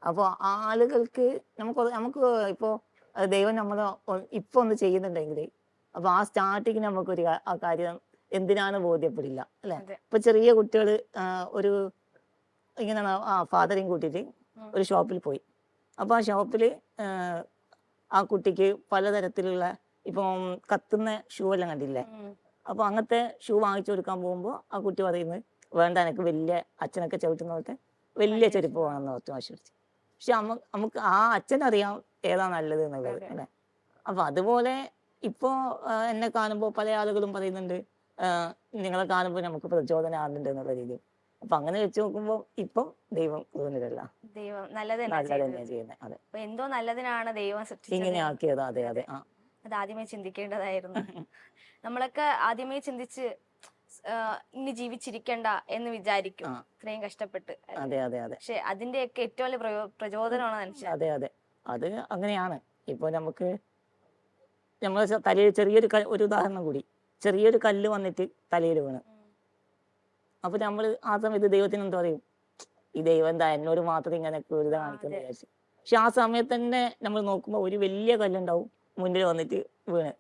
അപ്പോൾ ആളുകൾക്ക് നമുക്ക് ഇപ്പോൾ ദൈവം നമ്മൾ ഇപ്പൊ ഒന്ന് ചെയ്യുന്നുണ്ടെങ്കിൽ അപ്പൊ ആ സ്റ്റാർട്ടിങ് നമുക്കൊരു ആ കാര്യം എന്തിനാണ് ബോധ്യപ്പെടില്ല അല്ലെ. ഇപ്പൊ ചെറിയ കുട്ടികൾ ഒരു ഇങ്ങനെ ഫാദറിങ് കൂട്ടിയിട്ട് ഒരു ഷോപ്പിൽ പോയി. അപ്പൊ ആ ഷോപ്പിൽ ആ കുട്ടിക്ക് പലതരത്തിലുള്ള ഇപ്പം കത്തുന്ന ഷൂ എല്ലാം കണ്ടില്ലേ. അപ്പൊ അങ്ങനത്തെ ഷൂ വാങ്ങിച്ചു കൊടുക്കാൻ പോകുമ്പോൾ ആ കുട്ടി പറയുന്നത് വേണ്ട, എനിക്ക് വലിയ അച്ഛനൊക്കെ ചവിട്ടുന്ന പോലത്തെ വലിയ ചെരുപ്പ് വേണമെന്ന് ഓർത്ത് വാശിപ്പിടിച്ചു. പക്ഷെ നമുക്ക് ആ അച്ഛനറിയാം ഏതാ നല്ലത് എന്നുള്ളത് അല്ലെ. അപ്പൊ അതുപോലെ ഇപ്പോ എന്നെ കാണുമ്പോൾ പല ആളുകളും പറയുന്നുണ്ട് നിങ്ങളെ കാണുമ്പോൾ നമുക്ക് പ്രചോദനം ആകുന്നുണ്ട് എന്നുള്ള രീതിയിൽ. അപ്പൊ അങ്ങനെ വെച്ച് നോക്കുമ്പോൾ ഇപ്പം ദൈവം തോന്നിയതല്ല, ദൈവം നല്ലത് തന്നെയാ ചെയ്യുന്നത്. അതെ, എന്തോ നല്ലതിനാണ് ദൈവം ഇങ്ങനെ ആക്കിയത്. അതെ അതെ. അത് ആദ്യമേ ചിന്തിക്കേണ്ടതായിരുന്നു. നമ്മളൊക്കെ ആദ്യമേ ചിന്തിച്ച് ഇനി ജീവിച്ചിരിക്കണ്ട എന്ന് വിചാരിക്കും, ഇത്രയും കഷ്ടപ്പെട്ട്. അതെ അതെ അതെ. പക്ഷെ അതിന്റെയൊക്കെ ഏറ്റവും വലിയ പ്രചോദനമാണ് മനുഷ്യൻ. അതെ അതെ, അത് അങ്ങനെയാണ്. ഇപ്പൊ നമുക്ക് നമ്മളെ തലയിൽ ചെറിയൊരു ഒരു ഉദാഹരണം കൂടി, ചെറിയൊരു കല്ല് വന്നിട്ട് തലയിൽ വീണ്. അപ്പൊ നമ്മൾ ആ സമയത്ത് ദൈവത്തിന് എന്താ പറയും, ഈ ദൈവം എന്താ എന്നോട് മാത്രം ഇങ്ങനെ ക്രൂരത കാണിക്കുന്നത് വിചാരിച്ചു. പക്ഷെ ആ സമയത്ത് തന്നെ നമ്മൾ നോക്കുമ്പോൾ ഒരു വലിയ കല്ലുണ്ടാവും മുന്നിൽ വന്നിട്ട് വീണ്.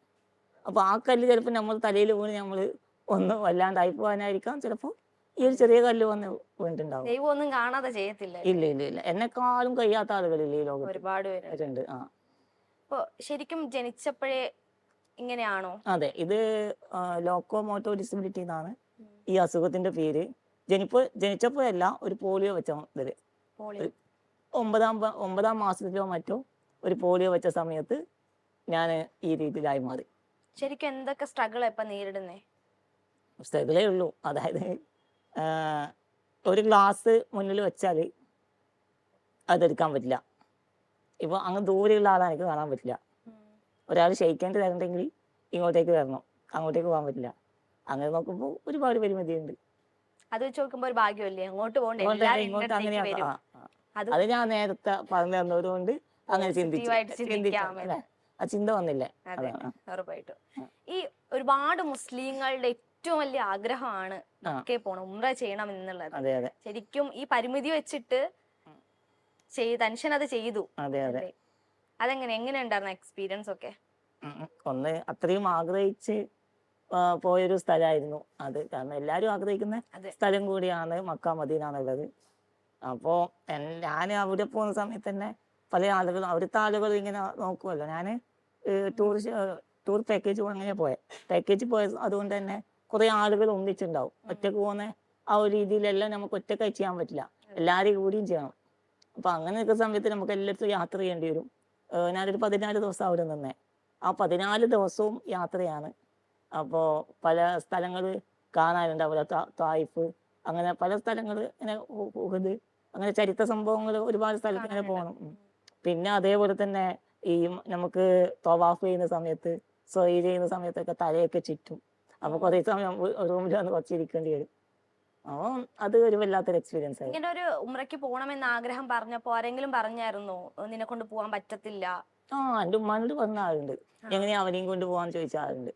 അപ്പൊ ആ കല്ല് ചിലപ്പോൾ നമ്മൾ തലയിൽ വീണ് നമ്മൾ ഒന്ന് വല്ലാണ്ടായി പോകാനായിരിക്കാം ചിലപ്പോൾ ഈ ഒരു ചെറിയ കല്ല് വന്ന് വീണിട്ടുണ്ടാവും. ദൈവം ഒന്നും കാണാതെ ചെയ്യത്തില്ല. ഇല്ല ഇല്ല ഇല്ല, എന്നെക്കാളും കഴിയാത്ത ആളുകളില്ലേ ഈ ലോകത്ത്, ഒരുപാട് പേരുണ്ട്. അപ്പൊ ശരിക്കും ജനിച്ചപ്പോഴേ ഇങ്ങനെയാണോ? അതെ, ഇത് ലോക്കോമോട്ടോ ഡിസബിലിറ്റി എന്നാണ് ഈ അസുഖത്തിന്റെ പേര്. ജനിച്ചപ്പോഴല്ല, ഒരു പോളിയോ വെച്ച ഇതില് 9ാം മാസത്തിലോ മറ്റോ ഒരു പോളിയോ വെച്ച സമയത്ത് ഞാൻ ഈ രീതിയിലായി മാറി. ശരിക്കും എന്തൊക്കെ സ്ട്രഗിൾ ഇപ്പൊ നേരിടുന്നേ? സ്ട്രഗിളേ ഉള്ളൂ. അതായത് ഒരു ഗ്ലാസ് മുന്നിൽ വെച്ചാൽ അതെടുക്കാൻ പറ്റില്ല. ഇപ്പൊ അങ്ങ് ദൂരെയുള്ള ആളെ എനിക്ക് കാണാൻ പറ്റില്ല. ഒരാൾ ക്ഷയിക്കേണ്ടി തരണ്ടെങ്കിൽ ഇങ്ങോട്ടേക്ക് വരണം, അങ്ങോട്ടേക്ക് പോകാൻ പറ്റില്ല. അങ്ങനെ നോക്കുമ്പോൾ ഒരുപാട് പരിമിതിയുണ്ട്. അത് വെച്ച് നോക്കുമ്പോ ഒരു ഭാഗ്യമല്ലേ, അങ്ങോട്ട് പോകണ്ട അതുകൊണ്ട് എല്ലാരും എൻ്റെ ഇങ്ങോട്ട് അടുത്തേക്ക് അങ്ങനെ വരും. അത് അത് ഞാൻ നേരത്തെ പറഞ്ഞു തന്നത് കൊണ്ട് അങ്ങനെ പോസിറ്റീവായിട്ട് ചിന്തിക്കാം അല്ലെ, ആ ചിന്ത വന്നില്ലേ. അതെ, അതാണ്. ഉറപ്പായിട്ടും. ഈ ഒരുപാട് മുസ്ലിങ്ങളുടെ ഏറ്റവും വലിയ ആഗ്രഹമാണ് മക്കയിൽ പോണം, ഉംറ ചെയ്യണം എന്നുള്ളത്. അതെ അതെ ശരിക്കും ഈ പരിമിതി വെച്ചിട്ട് തൻഷൻ അത് ചെയ്തു. അതെ അതെ. അല്ലേ? എങ്ങനെ ഉണ്ടായിരുന്ന എക്സ്പീരിയൻസ് ഒക്കെ? ഒന്ന് അത്രയും ആഗ്രഹിച്ച് പോയൊരു സ്ഥലമായിരുന്നു അത്. കാരണം എല്ലാരും ആഗ്രഹിക്കുന്ന സ്ഥലം കൂടിയാണ് മക്ക മദീന എന്നുള്ളത്. അപ്പോ ഞാൻ അവിടെ പോകുന്ന സമയത്ത് തന്നെ പല ആളുകളും അവിടുത്തെ ആളുകൾ ഇങ്ങനെ നോക്കുമല്ലോ. ഞാൻ ടൂർ പാക്കേജ് അങ്ങനെ പാക്കേജ് പോയ അതുകൊണ്ട് തന്നെ കുറെ ആളുകൾ ഒന്നിച്ചുണ്ടാവും. ഒറ്റക്ക് പോകുന്ന ആ ഒരു രീതിയിലെല്ലാം നമുക്ക് ഒറ്റക്കായി ചെയ്യാൻ പറ്റില്ല, എല്ലാവരെയും കൂടിയും ചെയ്യണം. അപ്പൊ അങ്ങനെ നിൽക്കുന്ന സമയത്ത് നമുക്ക് എല്ലായിടത്തും യാത്ര ചെയ്യേണ്ടി വരും. ഞാനൊരു 14 ദിവസം അവിടെ നിന്നേ. ആ 14 ദിവസവും യാത്രയാണ്. അപ്പോൾ പല സ്ഥലങ്ങൾ കാണാനുണ്ട്. അവിടെ തായിഫ്, അങ്ങനെ പല സ്ഥലങ്ങൾ, ഇങ്ങനെ ഉഹദ്, അങ്ങനെ ചരിത്ര സംഭവങ്ങൾ ഒരുപാട് സ്ഥലത്ത് ഇങ്ങനെ പോകണം. പിന്നെ അതേപോലെ തന്നെ ഈ നമുക്ക് തവാഫ് ചെയ്യുന്ന സമയത്ത്, സ്വൈ ചെയ്യുന്ന സമയത്തൊക്കെ തലയൊക്കെ ചുറ്റും. അപ്പൊ കുറേ സമയം റൂമിൽ വന്ന് കുറച്ചിരിക്കേണ്ടി വരും. അപ്പോൾ അത് ഒരു വല്ലാത്തൊരു എക്സ്പീരിയൻസ് ആയിരുന്നു. ഇങ്ങനെ ഒരു ഉംറയ്ക്ക് പോകണമെന്ന് ആഗ്രഹം പറഞ്ഞപ്പോ ആരെങ്കിലും പറഞ്ഞായിരുന്നോ നിന്നെ കൊണ്ട് പോകാൻ പറ്റത്തില്ല? എൻ്റെ ഉമ്മാനോട് പറഞ്ഞ ആളുണ്ട്, എങ്ങനെയാ അവനെയും കൊണ്ട് പോകാന്ന് ചോദിച്ച ആളുണ്ട്.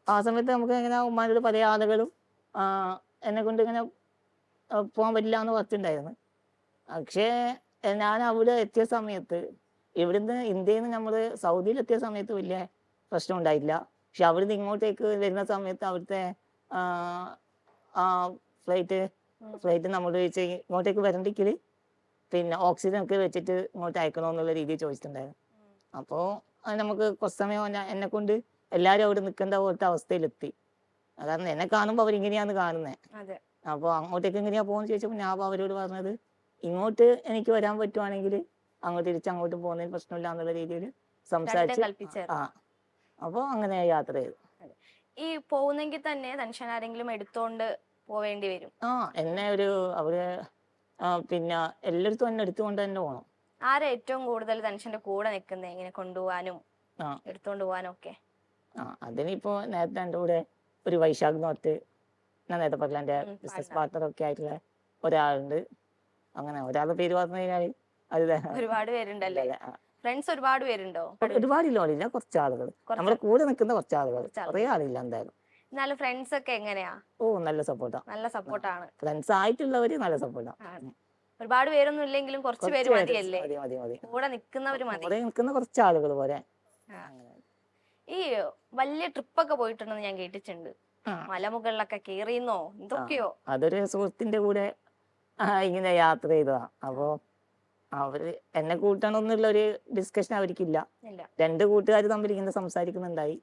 ആ സമയത്ത് നമുക്ക് എങ്ങനെ ഉമ്മാനോട് പല ആളുകളും എന്നെ കൊണ്ട് ഇങ്ങനെ പോകാൻ പറ്റില്ല എന്ന് പറഞ്ഞിട്ടുണ്ടായിരുന്നു. പക്ഷേ ഞാൻ അവിടെ എത്തിയ സമയത്ത്, ഇവിടുന്ന് ഇന്ത്യയിൽ നിന്ന് നമ്മൾ സൗദിയിൽ എത്തിയ സമയത്ത് വലിയ പ്രശ്നം ഉണ്ടായില്ല. പക്ഷെ അവിടുന്ന് ഇങ്ങോട്ടേക്ക് വരുന്ന സമയത്ത് അവിടുത്തെ ഫ്ലൈറ്റ് നമ്മൾ ഇങ്ങോട്ടേക്ക് വരണ്ടെങ്കിൽ പിന്നെ ഓക്സിജൻ ഒക്കെ വെച്ചിട്ട് ഇങ്ങോട്ട് അയക്കണമെന്നുള്ള രീതിയിൽ ചോദിച്ചിട്ടുണ്ടായിരുന്നു. അപ്പോൾ നമുക്ക് കുറച്ച് സമയം എന്നെ കൊണ്ട് എല്ലാവരും അവിടെ നിൽക്കേണ്ട പോലത്തെ അവസ്ഥയിലെത്തി. കാരണം എന്നെ കാണുമ്പോൾ അവരിങ്ങനെയാണ് കാണുന്നത്. അപ്പോൾ അങ്ങോട്ടേക്ക് എങ്ങനെയാ പോകുന്നത് ചോദിച്ചപ്പോൾ ഞാൻ അവരോട് പറഞ്ഞത്, ഇങ്ങോട്ട് എനിക്ക് വരാൻ പറ്റുവാണെങ്കിൽ അങ്ങോട്ട് തിരിച്ചങ്ങോട്ട് പോകുന്നതിന് പ്രശ്നമില്ല എന്നുള്ള രീതിയിൽ സംസാരിച്ച് അപ്പോൾ അങ്ങനെ യാത്ര ചെയ്തു. ഈ പോകുന്നെങ്കിൽ തന്നെ ടെൻഷൻ ആരെങ്കിലും എടുത്തോണ്ട് പോവേണ്ടി വരും. എന്നെ അവര് പിന്നെ എല്ലായിടത്തും എന്നെ എടുത്തുകൊണ്ട് തന്നെ പോകണം. ആരാ ഏറ്റവും കൂടുതൽ ടെൻഷന്റെ കൂടെ നിൽക്കുന്നത്, ഇങ്ങനെ കൊണ്ടുപോകാനും എടുത്തോണ്ട് പോകാനും ഒക്കെ? അതിനിപ്പോ നേരത്തെ എൻ്റെ കൂടെ ഒരു വൈശാഖ് നോട്ട്, ഞാൻ നേരത്തെ പറഞ്ഞ എൻ്റെ ബിസിനസ് പാർട്ണർ ഒക്കെ ആയിട്ടുള്ള ഒരാളുണ്ട്. അങ്ങനെ ഒരാളുടെ പേര് പറഞ്ഞു കഴിഞ്ഞാൽ ഒരുപാട് പേരുണ്ടല്ലേ? ഫ്രണ്ട്സ് ഒരുപാട് പേരുണ്ടോ? ഒരുപാടില്ല, കുറച്ച് ആളുകൾ, നമ്മുടെ കൂടെ നിൽക്കുന്ന കുറച്ച് ആളുകൾ, കുറേ ആളില്ല എന്തായാലും. എന്നാലും ഫ്രണ്ട്സ് ഒക്കെ എങ്ങനെയാ? നല്ല സപ്പോർട്ടാണ്. ഫ്രണ്ട്സ് ആയിട്ടുള്ളവര് നല്ല സപ്പോർട്ടാണ്. ഒരുപാട് പേരൊന്നും ഇല്ലെങ്കിലും കുറച്ച് പേര് മതിയല്ലേ? കൂടെ നിൽക്കുന്നവര് മതി. നിൽക്കുന്ന കുറച്ച് ആളുകൾ പോലെ. ഈ വലിയ ട്രിപ്പൊക്കെ പോയിട്ടുണ്ടെന്ന് ഞാൻ കേട്ടിട്ടുണ്ട്, മലമുകളിലൊക്കെ കേറിയെന്നോ എന്തൊക്കെയോ? അതൊരു സുഹൃത്തിന്റെ കൂടെ ഇങ്ങനെ യാത്ര ചെയ്തതാ. അപ്പോ അവര് എന്നെ കൂട്ടണമെന്നുള്ള ഒരു ഡിസ്കഷൻ അവർക്കില്ല. 2 കൂട്ടുകാർ തമ്മിൽ ഇങ്ങനെ സംസാരിക്കുന്നുണ്ടായി,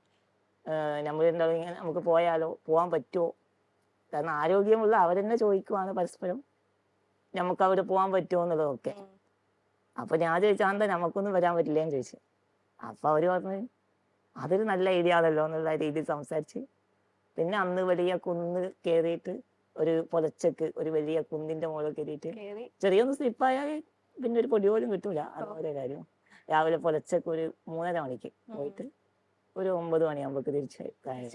നമ്മളുണ്ടാവും ഇങ്ങനെ നമുക്ക് പോകാൻ പറ്റുമോ. കാരണം ആരോഗ്യമുള്ള അവരെന്നെ ചോദിക്കുവാണ് പരസ്പരം നമുക്ക് അവിടെ പോകാൻ പറ്റുമോ എന്നുള്ളതൊക്കെ. അപ്പൊ ഞാൻ ചോദിച്ചാൽ എന്താ നമുക്കൊന്നും വരാൻ പറ്റില്ലേന്ന് ചോദിച്ചു. അപ്പൊ അവര് പറഞ്ഞു അതൊരു നല്ല ഐഡിയ ആണല്ലോ എന്നുള്ള രീതിയിൽ സംസാരിച്ച്. പിന്നെ അന്ന് വലിയ കുന്ന് കയറിയിട്ട് ഒരു പുലച്ചക്ക് ഒരു വലിയ കുന്നിന്റെ മുകളിൽ കയറിയിട്ട് ചെറിയൊന്ന് സ്ലിപ്പായാൽ പിന്നെ ഒരു പൊടി പോലും കിട്ടൂല. അതുപോലെ കാര്യം രാവിലെ പുലച്ചക്ക് ഒരു 3:30 മണിക്ക് പോയിട്ട് ഒരു 9 മണിയാകുമ്പോ തിരിച്ചു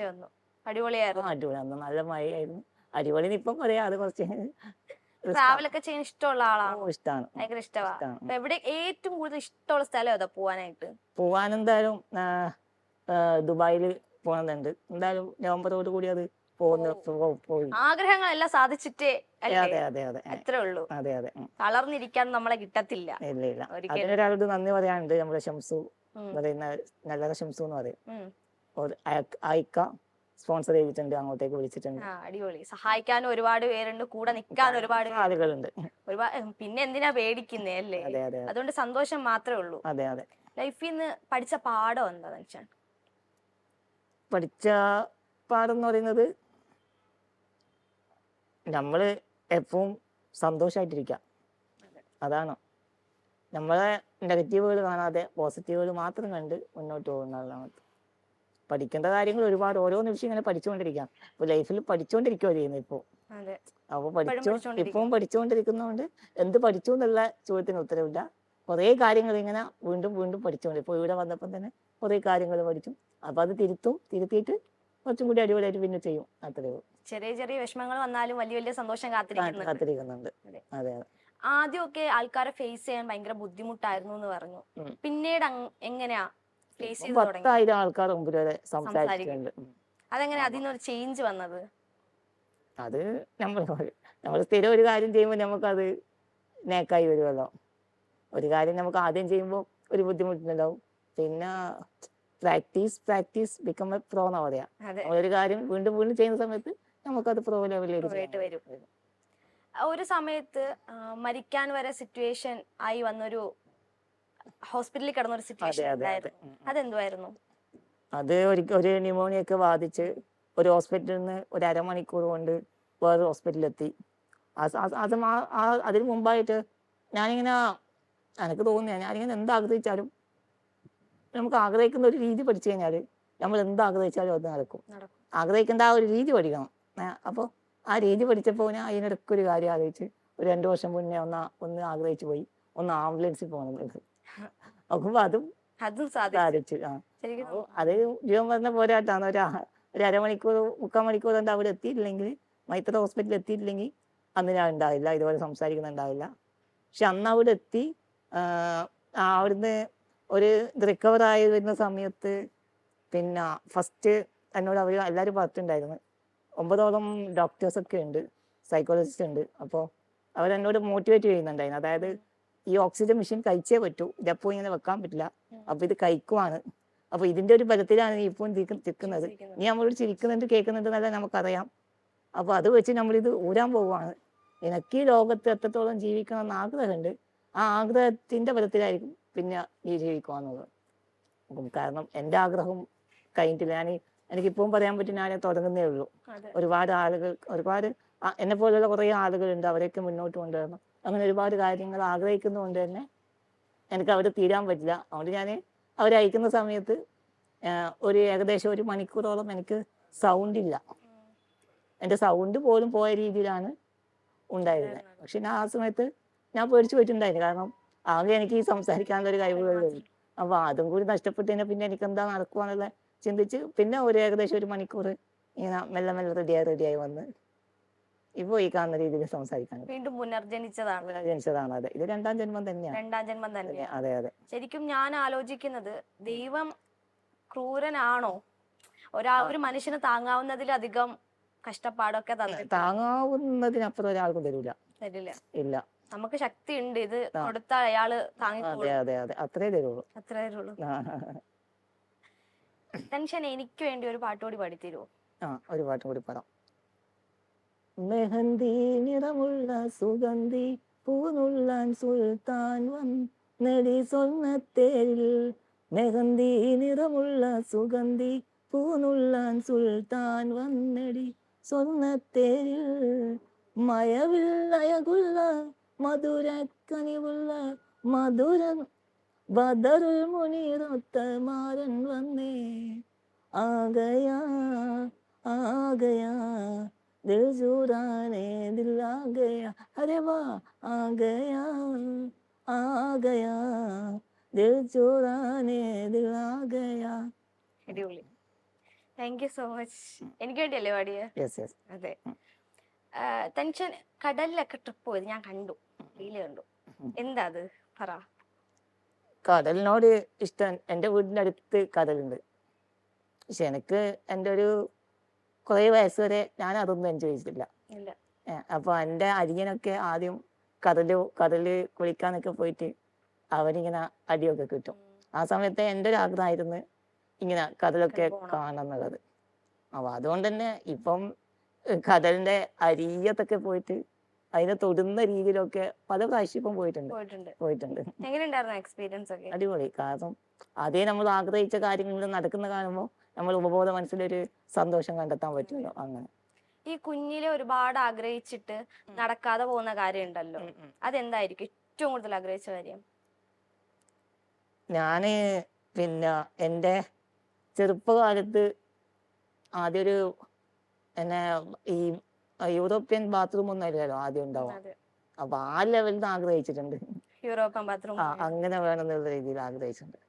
വന്നു. അടിപൊളിയായിരുന്നു. നല്ല മഴയായിരുന്നു. അടിപൊളി ഇപ്പം പറയാ. അത് കുറച്ച് ട്രാവലൊക്കെ ചെയ്യാൻ ഇഷ്ടമുള്ള ആളാണോ? ഇഷ്ടമാണ്, ഭയങ്കര ഇഷ്ടമാണ്. എവിടെ ഏറ്റവും കൂടുതൽ ഇഷ്ടമുള്ള സ്ഥലം ഏതാ പോവാനായിട്ട്? പോവാൻ എന്തായാലും ദുബായിൽ പോകണമെന്നുണ്ട്. എന്തായാലും നവംബറോട് കൂടി അത് പോയി. ആഗ്രഹങ്ങളെല്ലാം സാധിച്ചിട്ടേ അതെ അത്രേ ഉള്ളൂ. അതെ തളർന്നിരിക്കാൻ നമ്മളെ കിട്ടത്തില്ല. ഇല്ല. അതിനൊരാളോട് നന്ദി പറയാനുണ്ട്. നമ്മുടെ ഷംസു പറയുന്ന നല്ല ഷംസു എന്ന് പറയും, അയക്ക സ്പോൺസർ ചെയ്തിട്ടുണ്ട്, അങ്ങോട്ടേക്ക് വിളിച്ചിട്ടുണ്ട്. അടിപൊളി. സഹായിക്കാനും ഒരുപാട് പേരുണ്ട്, കൂടെ നിൽക്കാൻ ഒരുപാട് ആളുകളുണ്ട്. പിന്നെ എന്തിനാ പേടിക്കുന്നേ അല്ലേ? അതുകൊണ്ട് സന്തോഷം മാത്രമേ ഉള്ളൂ. ലൈഫിൽ നിന്ന് പഠിച്ച പാഠം എന്താ വെച്ചാൽ? പഠിച്ച പാഠം എന്ന് പറയുന്നത് നമ്മള് എപ്പോഴും സന്തോഷമായിട്ടിരിക്കാം. അതാണ്. നമ്മളെ നെഗറ്റീവുകൾ കാണാതെ പോസിറ്റീവുകൾ മാത്രം കണ്ട് മുന്നോട്ട് പോകുന്നതാണ്. പഠിക്കേണ്ട കാര്യങ്ങൾ ഒരുപാട്, ഓരോ നിമിഷം ഇങ്ങനെ പഠിച്ചുകൊണ്ടിരിക്കാം. ഇപ്പൊ ലൈഫിൽ പഠിച്ചുകൊണ്ടിരിക്കുകയോ ചെയ്യുന്നത് ഇപ്പോ. അപ്പൊ ഇപ്പം പഠിച്ചുകൊണ്ടിരിക്കുന്നതുകൊണ്ട് എന്ത് പഠിച്ചു എന്നുള്ള ചോദ്യത്തിന് ഉത്തരവില്ല. കുറേ കാര്യങ്ങൾ ഇങ്ങനെ വീണ്ടും വീണ്ടും പഠിച്ചുകൊണ്ട് ഇപ്പോൾ ഇവിടെ വന്നപ്പം തന്നെ കുറേ കാര്യങ്ങൾ പഠിച്ചു. അപ്പോൾ അത് തിരുത്തിയിട്ട് കുറച്ചും കൂടി അടിപൊളിയായിട്ട് പിന്നെ ചെയ്യും. അത്രേ ഉള്ളൂ. ചെറിയ ചെറിയ വിഷമങ്ങൾ വന്നാലും വലിയ വലിയ സന്തോഷം കാത്തിരിക്കുന്നുണ്ട്. കാത്തിരിക്കുന്നുണ്ട്. അതെ. അതെ അതെ. ആദ്യമൊക്കെ ആൾക്കാരെ ഫേസ് ചെയ്യാൻ ഭയങ്കര ബുദ്ധിമുട്ടായിരുന്നു എന്ന് പറഞ്ഞു. ഉം. പിന്നീട് എങ്ങനെയാ ഫേസ് ഇപ്പം ചെയ്ത് തുടങ്ങി 10,000 ആൾക്കാർ മുമ്പിൽ വരെ സംസാരിച്ചിട്ടുണ്ട്. അതെങ്ങനെ അതിൽ നിന്നൊരു ചേഞ്ച് വന്നത്? അത് നമ്മൾ സ്ഥിരം ഒരു കാര്യം ചെയ്യുമ്പോൾ നമുക്കത് നേക്കായി വരുമല്ലോ. ഒരു കാര്യം നമുക്ക് ആദ്യം ചെയ്യുമ്പോൾ ഒരു ബുദ്ധിമുട്ടുണ്ടാവും. പിന്നെ പ്രാക്ടീസ് ബിക്കം എ പ്രോ എന്നാ പറയാ. അതെ, ഒരു കാര്യം വീണ്ടും വീണ്ടും ചെയ്യുന്ന സമയത്ത് നമുക്കത് പ്രോ ലെവലിലേക്ക് ആയിട്ട് വരും. ഒരു സമയത്ത് മരിക്കാൻ വരെ സിറ്റുവേഷൻ ആയി വന്നൊരു ഹോസ്പിറ്റലിൽ കിടന്ന ഒരു സിറ്റുവേഷൻ ഉണ്ടായിരുന്നു. അതെന്തുവായിരുന്നു? അത് ഒരു ന്യൂമോണിയ ഒക്കെ ബാധിച്ച് ഒരു ഹോസ്പിറ്റലിൽ നിന്ന് ഒരു അരമണിക്കൂർ കൊണ്ട് വേറൊരു ഹോസ്പിറ്റലിലെത്തി. അതിന് മുമ്പായിട്ട് ഞാനിങ്ങനെ എനിക്ക് തോന്നിയ ഞാനിങ്ങനെ എന്താഗ്രഹിച്ചാലും നമുക്ക് ആഗ്രഹിക്കുന്ന ഒരു രീതി പഠിച്ചു കഴിഞ്ഞാൽ നമ്മൾ എന്താഗ്രഹിച്ചാലും അത് നടക്കും. ആഗ്രഹിക്കേണ്ട ആ ഒരു രീതി പഠിക്കണം. അപ്പോൾ ആ രീതി പഠിച്ചപ്പോൾ ഞാൻ അതിനിടയ്ക്ക് ഒരു കാര്യം ആലോചിച്ച് ഒരു 2 വർഷം മുന്നേ ഒന്ന് ആഗ്രഹിച്ചു പോയി, ഒന്ന് ആംബുലൻസിൽ പോകണം. നോക്കുമ്പോൾ അതും സാധിച്ചു. അപ്പോൾ അത് ജീവൻ പറഞ്ഞ പോരാട്ടാണ്. ഒരു അരമണിക്കൂർ 3/4 മണിക്കൂർ കൊണ്ട് അവിടെ എത്തിയിട്ടില്ലെങ്കിൽ, മൈത്ര ഹോസ്പിറ്റലിൽ എത്തിയിട്ടില്ലെങ്കിൽ അന്ന് ഞാൻ ഉണ്ടാവില്ല, ഇതുപോലെ സംസാരിക്കുന്നുണ്ടാവില്ല. പക്ഷെ അന്ന് അവിടെ എത്തി അവിടുന്ന് ഒരു റിക്കവർ ആയി വരുന്ന സമയത്ത് പിന്നെ ഫസ്റ്റ് എന്നോട് അവർ എല്ലാവരും പറഞ്ഞിട്ടുണ്ടായിരുന്നു. 9ഓളം ഡോക്ടേഴ്സൊക്കെ ഉണ്ട്, സൈക്കോളജിസ്റ്റ് ഉണ്ട്. അപ്പോൾ അവരെന്നോട് മോട്ടിവേറ്റ് ചെയ്യുന്നുണ്ടായിരുന്നു. അതായത് ഈ ഓക്സിജൻ മെഷീൻ കഴിച്ചേ പറ്റൂ, ഇതെപ്പോൾ ഇങ്ങനെ വെക്കാൻ പറ്റില്ല, അപ്പോൾ ഇത് കഴിക്കുവാണ്. അപ്പോൾ ഇതിൻ്റെ ഒരു ബലത്തിലാണ് നീ ഇപ്പോൾ നിൽക്കുന്നത്. നീ നമ്മളോട് ചിരിക്കുന്നുണ്ട് കേൾക്കുന്നുണ്ട് എന്നല്ല നമുക്കറിയാം. അപ്പോൾ അത് വെച്ച് നമ്മളിത് ഊരാൻ പോവുകയാണ്. എനിക്ക് ഈ ലോകത്ത് എത്രത്തോളം ജീവിക്കണം എന്ന് ആഗ്രഹമുണ്ട്. ആ ആഗ്രഹത്തിൻ്റെ ബലത്തിലായിരിക്കും പിന്നെ ഈ ജീവിക്കുവാന്നുള്ളത്. കാരണം എൻ്റെ ആഗ്രഹം കഴിഞ്ഞിട്ടില്ല. എനിക്കിപ്പം പറയാൻ പറ്റും ഞാൻ തുടങ്ങുന്നേ ഉള്ളൂ. ഒരുപാട് എന്നെ പോലുള്ള കുറേ ആളുകളുണ്ട്, അവരെയൊക്കെ മുന്നോട്ട് കൊണ്ടുവരണം. അങ്ങനെ ഒരുപാട് കാര്യങ്ങൾ ആഗ്രഹിക്കുന്നതുകൊണ്ട് തന്നെ എനിക്ക് അവിടെ തീരാൻ പറ്റില്ല. അതുകൊണ്ട് ഞാൻ അവരെ അയക്കുന്ന സമയത്ത് ഏകദേശം 1 മണിക്കൂറോളം എനിക്ക് സൗണ്ട് ഇല്ല. എൻ്റെ സൗണ്ട് പോലും പോയ രീതിയിലാണ് ഉണ്ടായിരുന്നത്. പക്ഷെ ഞാൻ ആ സമയത്ത് ഞാൻ പേടിച്ചു പോയിട്ടുണ്ടായിരുന്നു. കാരണം ആകെ എനിക്ക് ഈ സംസാരിക്കാനുള്ള ഒരു കഴിവുകളുള്ളൂ. അപ്പോൾ അതും കൂടി നഷ്ടപ്പെട്ടതിനെ പിന്നെ എനിക്ക് എന്താ നടക്കുവാന്നുള്ള ചിന്തിച്ച് പിന്നെ ഏകദേശം 1 മണിക്കൂർ ഇങ്ങനെ മെല്ലെ മെല്ലെ റെഡിയായി വന്ന് ഇപ്പോൾ ഈ കാണുന്ന രീതിയിൽ സംസാരിക്കാൻ വീണ്ടും ജനിച്ചതാണ്. അതെ, ഇത് 2ാം ജന്മം തന്നെയാണ്. 2ാം ജന്മം തന്നെയാണ്. അതെ അതെ. ശരിക്കും ഞാൻ ആലോചിക്കുന്നത്, ദൈവം ക്രൂരനാണോ? ഒരു മനുഷ്യന് താങ്ങാവുന്നതിലധികം കഷ്ടപ്പാടൊക്കെ താങ്ങാവുന്നതിനപ്പുറം ഒരാൾക്കും തരില്ല. ഇല്ല. നമുക്ക് ശക്തി ഉണ്ട്, ഇത് കൊടുത്താൽ അയാള് താങ്ങിക്കോളും. അതെ, അത്രേ തരുള്ളൂ. ടെൻഷൻ എനിക്ക് വേണ്ടി ഒരു പാട്ടുകൂടി പാടിത്തരുമോ? ഒരു പാട്ടും കൂടി പാടാം. മെഹന്തി നിറമുള്ള സുഗന്ധി പൂനുള്ളാൻ സുൽത്താൻ വന്നടി സ്വർണ്ണത്തേരിൽ. മെഹന്തി നിറമുള്ള സുഗന്ധി പൂനുള്ളാൻ സുൽത്താൻ വന്നടി സ്വർണ്ണത്തേരിൽ. മയവില്ലയകുള്ള മധുരക്കനിവുള്ള മധുരം ബദറുൽ മുനീറൊത്ത മാരൻ വന്നേ. ആകയാ ദിൽ ചുരാനെ ദിൽ ആഗയാ. അരെ വാ ആഗയാ ദിൽ ചുരാനെ ദിൽ ആഗയാ. അടിപൊളി. Thank you so much. എനിക്ക് വേണ്ടിയല്ലേ പാടിയത്? അതെ. ടെൻഷൻ കടലിലൊക്കെ ട്രിപ്പ് പോയത് ഞാൻ കണ്ടു, റീല് കണ്ടു. എന്താ അത് പറ. കടലിനോട് ഇഷ്ടം. എൻ്റെ വീടിൻ്റെ അടുത്ത് കടലുണ്ട്. പക്ഷെ എനിക്ക് എൻ്റെ ഒരു കുറേ വയസ്സ് വരെ ഞാൻ അതൊന്നും എൻജോയ് ചെയ്തിട്ടില്ല. അപ്പോൾ എൻ്റെ അരിയനൊക്കെ ആദ്യം കടല് കുളിക്കാനൊക്കെ പോയിട്ട് അവരിങ്ങനെ അടിയൊക്കെ കിട്ടും. ആ സമയത്ത് എൻ്റെ ഒരു ആഗ്രഹമായിരുന്നു ഇങ്ങനെ കടലൊക്കെ കാണുന്നുള്ളത്. അപ്പോൾ അതുകൊണ്ട് തന്നെ ഇപ്പം കടലിൻ്റെ അരിയത്തൊക്കെ പോയിട്ട് അതിനെ തൊടുന്ന രീതിയിലൊക്കെ പല പ്രാവശ്യം ഇപ്പം പോയിട്ടുണ്ട്. എങ്ങനെയുണ്ടായിരുന്നു എക്സ്പീരിയൻസ് ഒക്കെ? അടിപൊളി. കാരണം അതേ നമ്മൾ ആഗ്രഹിച്ച കാര്യങ്ങൾ നടക്കുന്ന കാണുമ്പോൾ നമ്മൾ ഉപബോധ മനസ്സിലൊരു സന്തോഷം കണ്ടെത്താൻ പറ്റുമല്ലോ. അങ്ങനെ ഈ കുഞ്ഞിലെ ഒരുപാട് ആഗ്രഹിച്ചിട്ട് നടക്കാതെ പോകുന്ന കാര്യം ഉണ്ടല്ലോ, അതെന്തായിരിക്കും ഏറ്റവും കൂടുതൽ ആഗ്രഹിച്ച കാര്യം? ഞാന് പിന്നെ എൻ്റെ ചെറുപ്പകാലത്ത് ആദ്യം എന്നെ ഈ യൂറോപ്യൻ ബാത്റൂം ഒന്നും അല്ലല്ലോ ആദ്യം ഉണ്ടാവും. അപ്പൊ ആ ലെവലിൽ നിന്ന് ആഗ്രഹിച്ചിട്ടുണ്ട്. യൂറോപ്യൻ ബാത്റൂം അങ്ങനെ വേണമെന്നുള്ള രീതിയിൽ ആഗ്രഹിച്ചിട്ടുണ്ട്.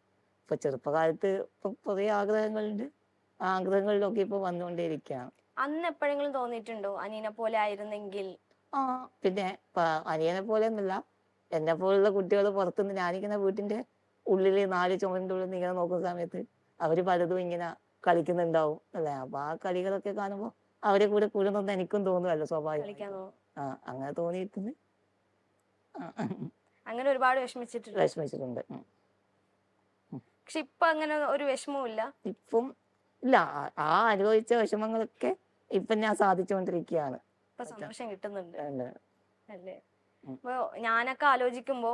ഇപ്പൊ ചെറുപ്പകാലത്ത് ഇപ്പൊ കുറേ ആഗ്രഹങ്ങളുണ്ട്. ആ ആഗ്രഹങ്ങളിലൊക്കെ ഇപ്പൊ വന്നുകൊണ്ടേയിരിക്കുകയാണ്. അന്ന് എപ്പോഴെങ്കിലും തോന്നിയിട്ടുണ്ടോ അനീനെ പോലെ ആയിരുന്നെങ്കിൽ? ആ പിന്നെ അനിയനെ പോലെ ഒന്നുമില്ല, എന്നെ പോലുള്ള കുട്ടികൾ പുറത്തുനിന്ന് ഞാനിങ്ങനെ വീട്ടിന്റെ ഉള്ളില് 4 ചുമരിന്റെ ഉള്ളിൽ നിന്ന് ഇങ്ങനെ നോക്കുന്ന സമയത്ത് അവര് പലതും ഇങ്ങനെ കളിക്കുന്നുണ്ടാവും അല്ലെ. അപ്പൊ ആ കളികളൊക്കെ കാണുമ്പോൾ അവരെ കൂടെ കൂടുന്നെന്ന് എനിക്കും തോന്നുമല്ലോ സ്വാഭാവികമായിട്ടും. കളിക്കാനോ? അങ്ങനെ തോന്നിയിട്ടുണ്ട്. അങ്ങനെ ഒരുപാട് വിഷമിച്ചിട്ടുണ്ട്. വിഷമിച്ചിട്ടുണ്ട്. പക്ഷെ ഇപ്പൊ അങ്ങനെ ഒരു വിഷമവും ഇല്ല. ഇപ്പം ഇല്ല, ആ അനുഭവിച്ച വിഷമങ്ങളൊക്കെ ഇപ്പൊ ഞാൻ സാധിച്ചുകൊണ്ടിരിക്കുകയാണ്. ഇപ്പൊ സന്തോഷം കിട്ടുന്നുണ്ട് ഉണ്ട്. അല്ലേ? ഇപ്പൊ ഞാനൊക്കെ ആലോചിക്കുമ്പോ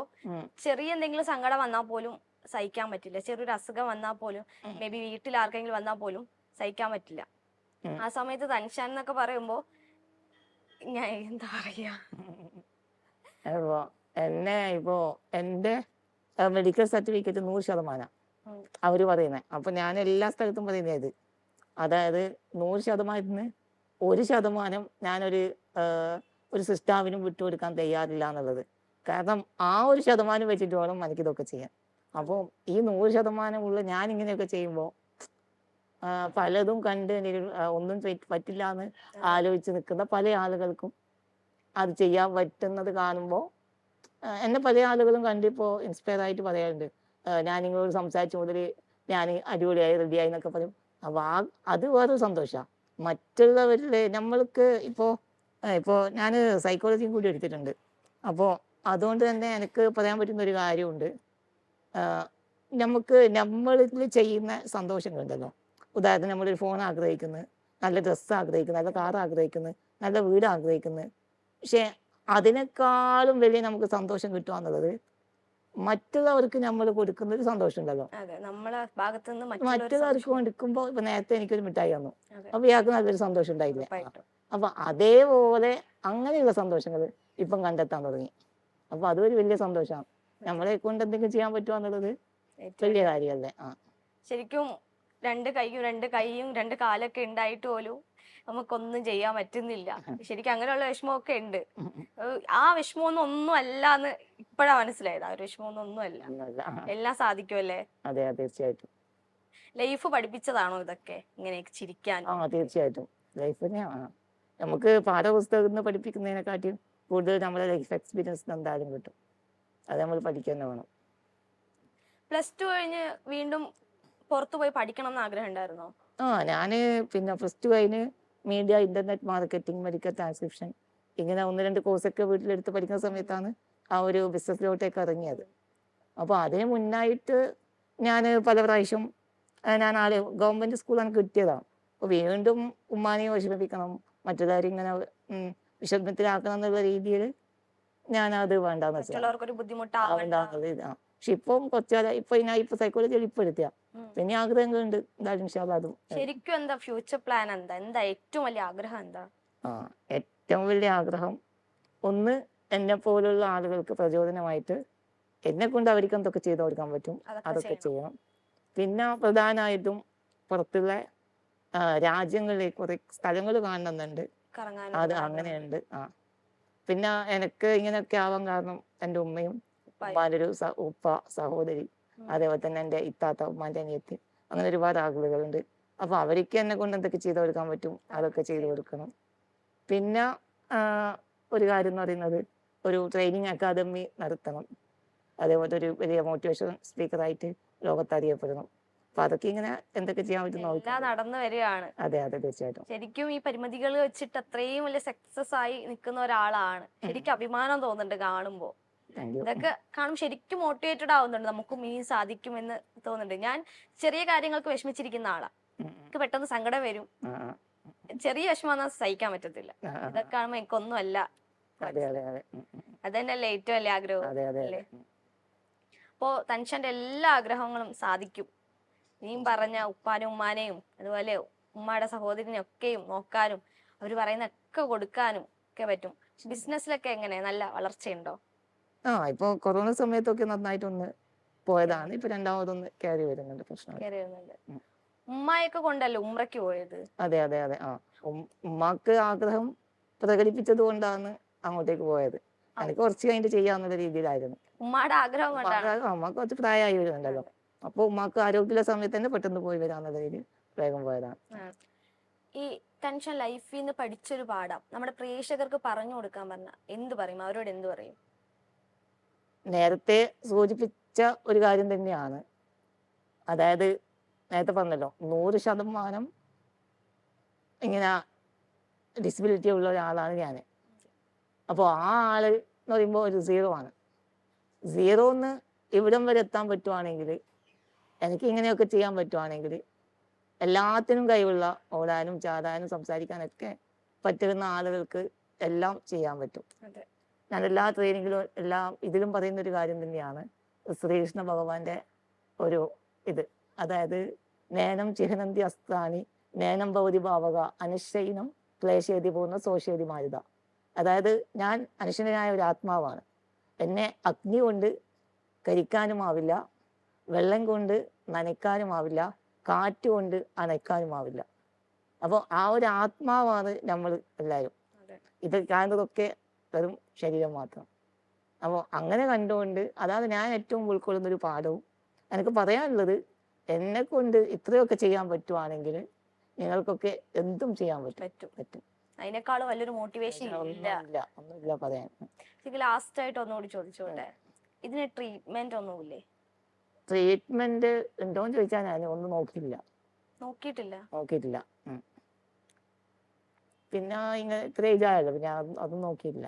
ചെറിയ എന്തെങ്കിലും സങ്കടം വന്നാൽ പോലും സഹിക്കാൻ പറ്റില്ല. ചെറിയൊരു അസുഖം വന്നാൽ പോലും, മേ ബി വീട്ടിൽ ആർക്കെങ്കിലും വന്നാൽ പോലും സഹിക്കാൻ പറ്റില്ല. ആ സമയത്ത് തൻഷാൻ എന്നൊക്കെ പറയുമ്പോ ഞാൻ എന്താ പറയാ, ഇപ്പോ എന്റെ മെഡിക്കൽ സർട്ടിഫിക്കറ്റ് 100% അവര് പറയുന്നത്. അപ്പൊ ഞാൻ എല്ലാ സ്ഥലത്തും പറയുന്നത് അതായത് 100%ന് 1% ഞാനൊരു ഒരു സിസ്റ്റാവിനും വിട്ടുകൊടുക്കാൻ തയ്യാറില്ല എന്നുള്ളത്. കാരണം ആ 1% വെച്ചിട്ട് വേണം എനിക്കിതൊക്കെ ചെയ്യാൻ. അപ്പോൾ ഈ 100% ഞാൻ ഇങ്ങനെയൊക്കെ ചെയ്യുമ്പോൾ പലതും കണ്ട് ഒന്നും പറ്റില്ല എന്ന് ആലോചിച്ച് നിൽക്കുന്ന പല ആളുകൾക്കും അത് ചെയ്യാൻ പറ്റുന്നത് കാണുമ്പോൾ എന്നെ പല ആളുകളും കണ്ടിപ്പോൾ ഇൻസ്പയർ ആയിട്ട് പറയാറുണ്ട്. ഞാൻ നിങ്ങളോട് സംസാരിച്ച മുതൽ ഞാൻ അടിപൊളിയായി റെഡിയായി എന്നൊക്കെ പറയും. അപ്പോൾ അത് വേറൊരു സന്തോഷമാണ്. മറ്റുള്ളവരിൽ നമ്മൾക്ക് ഇപ്പോൾ ഞാൻ സൈക്കോളജിയും കൂടി എടുത്തിട്ടുണ്ട്. അപ്പോൾ അതുകൊണ്ട് തന്നെ എനിക്ക് പറയാൻ പറ്റുന്ന ഒരു കാര്യമുണ്ട്. നമുക്ക് നമ്മളിൽ ചെയ്യുന്ന സന്തോഷങ്ങളുണ്ടല്ലോ. ഉദാഹരണത്തിന് നമ്മളൊരു ഫോൺ ആഗ്രഹിക്കുന്നു, നല്ല ഡ്രസ്സ് ആഗ്രഹിക്കുന്നു, നല്ല കാർ ആഗ്രഹിക്കുന്നു, നല്ല വീട് ആഗ്രഹിക്കുന്നു. പക്ഷെ അതിനേക്കാളും വലിയ നമുക്ക് സന്തോഷം കിട്ടുക എന്നുള്ളത് മറ്റുള്ളവർക്ക് നമ്മൾ കൊടുക്കുന്ന ഒരു സന്തോഷം ഉണ്ടല്ലോ. മറ്റുള്ളവർക്ക് കൊടുക്കുമ്പോൾ ഇപ്പൊ നേരത്തെ എനിക്കൊരു മിഠായി തന്നു, അപ്പൊ ഇയാൾക്ക് നല്ലൊരു സന്തോഷം ഉണ്ടായില്ലേ. അപ്പൊ അതേപോലെ അങ്ങനെയുള്ള സന്തോഷങ്ങൾ ഇപ്പം കണ്ടെത്താൻ തുടങ്ങി. അപ്പൊ അതൊരു വലിയ സന്തോഷമാണ്. നമ്മളെ കൊണ്ട് എന്തെങ്കിലും ചെയ്യാൻ പറ്റുക എന്നുള്ളത് വലിയ കാര്യമല്ലേ. ശരിക്കും 2 കൈയും 2 കാലൊക്കെ ഉണ്ടായിട്ട് പോലും നമുക്കൊന്നും ചെയ്യാൻ പറ്റുന്നില്ല. ശരിക്കും അങ്ങനെയുള്ള വിഷമമൊക്കെ ഉണ്ട്. ആ വിഷമമൊന്നും അല്ല എന്ന് ഇപ്പഴാ മനസ്സിലായത്. ആ ഒരു വിഷമമൊന്നും അല്ല, എല്ലാം സാധിക്കുമല്ലേ. അതെ, തീർച്ചയായിട്ടും. ലൈഫ് പഠിപ്പിച്ചതാണോ ഇതൊക്കെ, ഇങ്ങനെയൊക്കെ ചിരിക്കാൻ? തീർച്ചയായിട്ടും ലൈഫ് തന്നെയാണ്. നമുക്ക് പാഠപുസ്തകത്തിൽ നിന്ന് പഠിപ്പിക്കുന്നതിനെക്കാട്ടിയും കൂടുതൽ നമ്മുടെ ലൈഫ് എക്സ്പീരിയൻസ് എന്തായാലും കിട്ടും. അത് നമ്മൾ പഠിക്കാൻ വേണം. +2 കഴിഞ്ഞ് വീണ്ടും പുറത്തു പോയി പഠിക്കണം എന്ന് ആഗ്രഹം ഉണ്ടായിരുന്നോ? ഞാന് പിന്നെ +2 കഴിഞ്ഞ് media, internet marketing, medical transcription ഇങ്ങനെ 1-2 കോഴ്സൊക്കെ വീട്ടിലെടുത്ത് പഠിക്കുന്ന സമയത്താണ് ആ ഒരു ബിസിനസ്സിലോട്ടേക്ക് ഇറങ്ങിയത്. അപ്പോൾ അതിന് മുന്നായിട്ട് ഞാൻ പല പ്രാവശ്യം ഞാൻ ഗവൺമെന്റ് സ്കൂളാണ് കിട്ടിയതാണ്. അപ്പോൾ വീണ്ടും ഉമ്മാനെ വിഷമിപ്പിക്കണം, മറ്റുള്ളവരും ഇങ്ങനെ വിഷമത്തിലാക്കണം എന്നുള്ള രീതിയിൽ ഞാനത് വേണ്ടാന്ന് വെച്ചാൽ. പക്ഷെ ഇപ്പം കുറച്ചുകാലം ഇപ്പൊ സൈക്കോളജിയിൽ ഇപ്പൊ എടുത്തിയ പിന്നെ ആഗ്രഹങ്ങളുണ്ട്. അതും ശരിക്കും എന്താ ഫ്യൂച്ചർ പ്ലാൻ? എന്താ ഏറ്റവും വലിയ ആഗ്രഹം? എന്താ ഏറ്റവും വലിയ ആഗ്രഹം? ഒന്ന്, എന്നെ പോലുള്ള ആളുകൾക്ക് പ്രചോദനമായിട്ട് എന്നെ കൊണ്ട് അവർക്ക് എന്തൊക്കെ ചെയ്തു കൊടുക്കാൻ പറ്റും അതൊക്കെ ചെയ്യണം. പിന്നെ പ്രധാനമായിട്ടും പുറത്തുള്ള രാജ്യങ്ങളിലേക്ക് കുറെ സ്ഥലങ്ങൾ കാണണമെന്നുണ്ട്. അത് അങ്ങനെയുണ്ട്. പിന്നെ എനിക്ക് ഇങ്ങനെയൊക്കെ ആവാൻ കാരണം എൻ്റെ ഉമ്മയും ഉമ്മാൻ്റെ ഒരു ഉപ്പ, സഹോദരി, അതേപോലെ തന്നെ എൻ്റെ ഇത്താത്ത, ഉമ്മാൻ്റെ അനിയത്തി, അങ്ങനെ ഒരുപാട് ആളുകളുണ്ട്. അപ്പൊ അവർക്ക് എന്നെ കൊണ്ട് എന്തൊക്കെ ചെയ്തു കൊടുക്കാൻ പറ്റും അതൊക്കെ ചെയ്തു കൊടുക്കണം. പിന്നെ ഒരു കാര്യം എന്ന് പറയുന്നത് ഒരു ട്രെയിനിങ് അക്കാദമി നടത്തണം. അതേപോലെ ഒരു വലിയ മോട്ടിവേഷൻ സ്പീക്കറായിട്ട് ലോകത്ത് അറിയപ്പെടണം. അപ്പൊ അതൊക്കെ ഇങ്ങനെ എന്തൊക്കെ ചെയ്യാൻ പറ്റും നടന്നു വരികയാണ്. അതെ, തീർച്ചയായിട്ടും. ശരിക്കും ഈ പരിമിതികൾ വെച്ചിട്ട് അത്രയും വലിയ സക്സസ് ആയി നിൽക്കുന്ന ഒരാളാണ്. ശരിക്കും അഭിമാനം തോന്നുന്നുണ്ട് കാണുമ്പോ. ഇതൊക്കെ കാണുമ്പോൾ ശരിക്കും മോട്ടിവേറ്റഡ് ആവുന്നുണ്ട്. നമുക്കും ഇനി സാധിക്കുമെന്ന് തോന്നുന്നുണ്ട്. ഞാൻ ചെറിയ കാര്യങ്ങൾക്ക് വിഷമിച്ചിരിക്കുന്ന ആളാ. എനിക്ക് പെട്ടെന്ന് സങ്കടം വരും. ചെറിയ വിഷമം വന്നാൽ സഹിക്കാൻ പറ്റത്തില്ല. ഇതൊക്കെ കാണുമ്പോ എനിക്കൊന്നും അല്ല. അത് തന്നെയല്ലേ ഏറ്റവും വലിയ ആഗ്രഹം അല്ലേ? അപ്പോ തൻഷന്റെ എല്ലാ ആഗ്രഹങ്ങളും സാധിക്കും. നീയും പറഞ്ഞ ഉപ്പാനും ഉമ്മാനെയും അതുപോലെ ഉമ്മയുടെ സഹോദരനെയും ഒക്കെയും നോക്കാനും അവര് പറയുന്നൊക്കെ കൊടുക്കാനും ഒക്കെ പറ്റും. ബിസിനസ്സിലൊക്കെ എങ്ങനെ നല്ല വളർച്ചയുണ്ടോ? ഇപ്പൊ കൊറോണ സമയത്തൊക്കെ നന്നായിട്ടൊന്ന് പോയതാണ്. ഇപ്പൊ രണ്ടാമതൊന്ന് കയറി വരുന്നുണ്ട്. ഉമ്മയൊക്കെ കൊണ്ടല്ലോ ഉംറയ്ക്ക് പോയത്? അതെ. ഉമ്മാക്ക് ആഗ്രഹം പ്രകടിപ്പിച്ചത് കൊണ്ടാണ് അങ്ങോട്ടേക്ക് പോയത്. എനിക്ക് കുറച്ച് കഴിഞ്ഞിട്ട് ചെയ്യാവുന്ന രീതിയിലായിരുന്നു. ഉമ്മയുടെ ആഗ്രഹം കൊണ്ടാണ്. അമ്മക്ക് കുറച്ച് പ്രായമായി വരുന്നുണ്ടല്ലോ, അപ്പൊ ഉമ്മാക്ക് ആരോഗ്യമുള്ള സമയത്ത് തന്നെ പെട്ടെന്ന് പോയി വരാന്നുള്ള രീതിയിൽ വേഗം പോയതാണ്. ഈ ടെൻഷൻ ലൈഫിൽ നിന്ന് പഠിച്ചൊരു പാഠം നമ്മുടെ പ്രേക്ഷകർക്ക് പറഞ്ഞു കൊടുക്കാൻ പറഞ്ഞ എന്ത് പറയും, അവരോട് എന്ത് പറയും? നേരത്തെ സൂചിപ്പിച്ച ഒരു കാര്യം തന്നെയാണ്. അതായത് നേരത്തെ പറഞ്ഞല്ലോ, 100% ഇങ്ങനെ ഡിസബിലിറ്റി ഉള്ള ഒരാളാണ് ഞാൻ. അപ്പോൾ ആ ആള് എന്ന് പറയുമ്പോൾ ഒരു 0 ആണ്. 0ന്ന് ഇവിടം വരെ എത്താൻ പറ്റുവാണെങ്കിൽ, എനിക്ക് ഇങ്ങനെയൊക്കെ ചെയ്യാൻ പറ്റുവാണെങ്കിൽ, എല്ലാത്തിനും കഴിവുള്ള ഓടാനും ചാടാനും സംസാരിക്കാനൊക്കെ പറ്റുന്ന ആളുകൾക്ക് എല്ലാം ചെയ്യാൻ പറ്റും. ഞാൻ എല്ലാ ട്രെയിനിങ്ങിലും ഇതിലും പറയുന്ന ഒരു കാര്യം തന്നെയാണ് ശ്രീകൃഷ്ണ ഭഗവാന്റെ ഒരു ഇത്. അതായത് നേനം ചിഹ്നന്തി അസ്ത്രാണി നേനം ഭവതി ഭാവക അനുശൈനം ക്ലേശേതി പൂർണ്ണ സോഷേതി മാരുത. അതായത് ഞാൻ അനുശനായ ഒരു ആത്മാവാണ്. എന്നെ അഗ്നി കൊണ്ട് കരിക്കാനുമാവില്ല, വെള്ളം കൊണ്ട് നനയ്ക്കാനുമാവില്ല, കാറ്റ് കൊണ്ട് അണയ്ക്കാനുമാവില്ല. അപ്പോൾ ആ ഒരു ആത്മാവാണ് നമ്മൾ എല്ലാവരും. ഇത് കാണുന്നതൊക്കെ വെറും ശരീരം മാത്രം. അപ്പോൾ അങ്ങനെ കണ്ടുകൊണ്ട് അതാണ് ഞാൻ ഏറ്റവും ഉൾക്കൊള്ളുന്നൊരു പാഠവും. എനിക്ക് പറയാനുള്ളത്, എന്നെ കൊണ്ട് ഇത്രയൊക്കെ ചെയ്യാൻ പറ്റുവാണെങ്കിൽ നിങ്ങൾക്കൊക്കെ എന്തും ചെയ്യാൻ പറ്റും. അതിനേക്കാളും വലിയൊരു മോട്ടിവേഷൻ ഒന്നുമില്ല പറയാൻ. ലാസ്റ്റ് ആയിട്ട് ഒന്നുകൂടി ചോദിച്ചോട്ടെ, ഇതിന് ട്രീറ്റ്മെന്റ് ഒന്നുമില്ലേ? ട്രീറ്റ്മെന്റ് ഉണ്ടോന്ന് ചോദിച്ചാൽ ഞാൻ ഒന്നും നോക്കിയിട്ടില്ല. പിന്നെ ഇങ്ങനെ ഇത്ര ഏജായല്ലോ, പിന്നെ അതും നോക്കിയില്ല.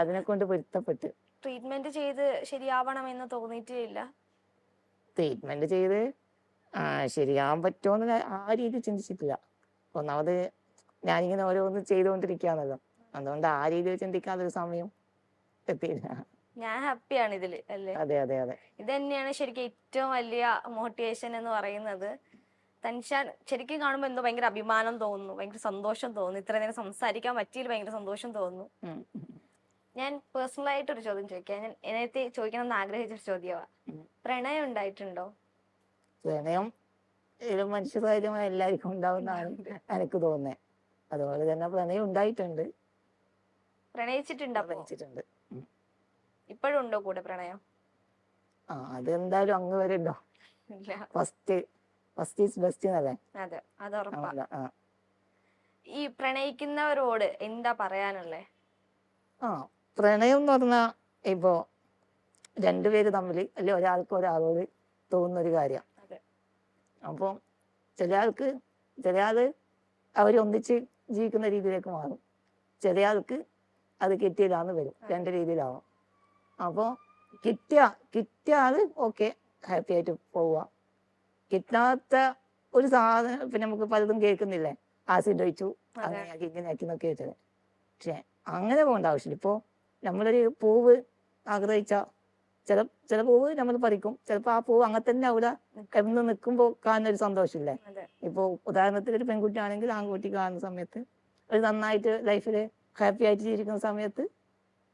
അതിനെ കൊണ്ട് പൊരുത്തപ്പെട്ട് ട്രീറ്റ്മെന്റ് ചെയ്ത് ശരിയാവണം എന്ന് തോന്നിയിട്ടില്ല. ട്രീറ്റ്മെന്റ് ചെയ്ത് ശരിയാവാൻ പറ്റുമോന്ന് ആ രീതി ചിന്തിച്ചിട്ടില്ല. ഒന്നാമത് ഞാനിങ്ങനെ ഓരോന്ന് ചെയ്തുകൊണ്ടിരിക്കുകയാണല്ലോ, അതുകൊണ്ട് ആ രീതിയിൽ ചിന്തിക്കാതെ ഒരു സമയം എത്തിയില്ല. ഞാൻ ഹാപ്പിയാണ് ഇതില് അല്ലേ? അതെ. ഇത് തന്നെയാണ് ശരിക്കും ഏറ്റവും വലിയ മോട്ടിവേഷൻ എന്ന് പറയുന്നത്. തൻഷാൻ ശരിക്കും കാണുമ്പോൾ എന്തോ ഭയങ്കര അഭിമാനം തോന്നുന്നു, ഭയങ്കര സന്തോഷം തോന്നുന്നു. ഇത്ര നേരം സംസാരിക്കാൻ പറ്റിയതിൽ ഭയങ്കര സന്തോഷം തോന്നുന്നു. ഞാൻ പേഴ്സണൽ ആയിട്ട് ഒരു ചോദ്യം ചോദിക്കാം. ഞാൻ നേരത്തെ ചോദിക്കണം എന്ന് ആഗ്രഹിച്ചൊരു ചോദ്യമാണ്, പ്രണയം ഉണ്ടായിട്ടുണ്ടോ? പ്രണയം മനുഷ്യരായാലും എല്ലാവർക്കും ഉണ്ടാവുന്നതാണ് എനിക്ക് തോന്നുന്നത്. അതുപോലെ തന്നെ പ്രണയം ഉണ്ടായിട്ടുണ്ട്. പ്രണയിച്ചിട്ടുണ്ട്. ഇപ്പോഴും ഉണ്ടോ കൂടെ പ്രണയം? അതെന്തായാലും അങ്ങ് വരെ ഉണ്ടോ? ഫസ്റ്റ് ഈസ് ബെസ്റ്റ് എന്നല്ലേ? അതെ, അത് ഉറപ്പാണ്. ഈ പ്രണയിക്കുന്നവരോട് എന്താ പറയാനുള്ളേ? പ്രണയം എന്ന് പറഞ്ഞാൽ ഇപ്പോ രണ്ടുപേര് തമ്മിൽ അല്ലെ ഒരാൾക്ക് ഒരാളോട് തോന്നുന്നൊരു കാര്യം. അപ്പോൾ ചില ആള് അവരൊന്നിച്ച് ജീവിക്കുന്ന രീതിയിലേക്ക് മാറും, ചില ആൾക്ക് അത് കിട്ടിയില്ലാന്ന് വരും. രണ്ട് രീതിയിലാവും. അപ്പോൾ കിട്ടിയ ആള് ഓക്കെ, ഹാപ്പി ആയിട്ട് പോവുക. കിട്ടാത്ത ഒരു സാധനം പിന്നെ നമുക്ക് പലതും കേൾക്കുന്നില്ലേ, ആസിഡ് ഒഴിച്ചു അങ്ങനെയാക്കി ഇങ്ങനെയാക്കി എന്നൊക്കെ വെച്ചത്. പക്ഷെ അങ്ങനെ പോകേണ്ട ആവശ്യമില്ല. ഇപ്പോൾ നമ്മളൊരു പൂവ് ആഗ്രഹിച്ച ചില പൂവ് നമ്മൾ പറിക്കും, ചിലപ്പോൾ ആ പൂവ് അങ്ങനെ തന്നെ അവിടെ എന്ന് നിൽക്കുമ്പോൾ കാണുന്ന ഒരു സന്തോഷമില്ലേ. ഇപ്പോൾ ഉദാഹരണത്തിന് ഒരു പെൺകുട്ടി ആണെങ്കിൽ ആൺകുട്ടി കാണുന്ന സമയത്ത് ഒരു നന്നായിട്ട് ലൈഫിൽ ഹാപ്പി ആയിട്ട് ജീവിക്കുന്ന സമയത്ത്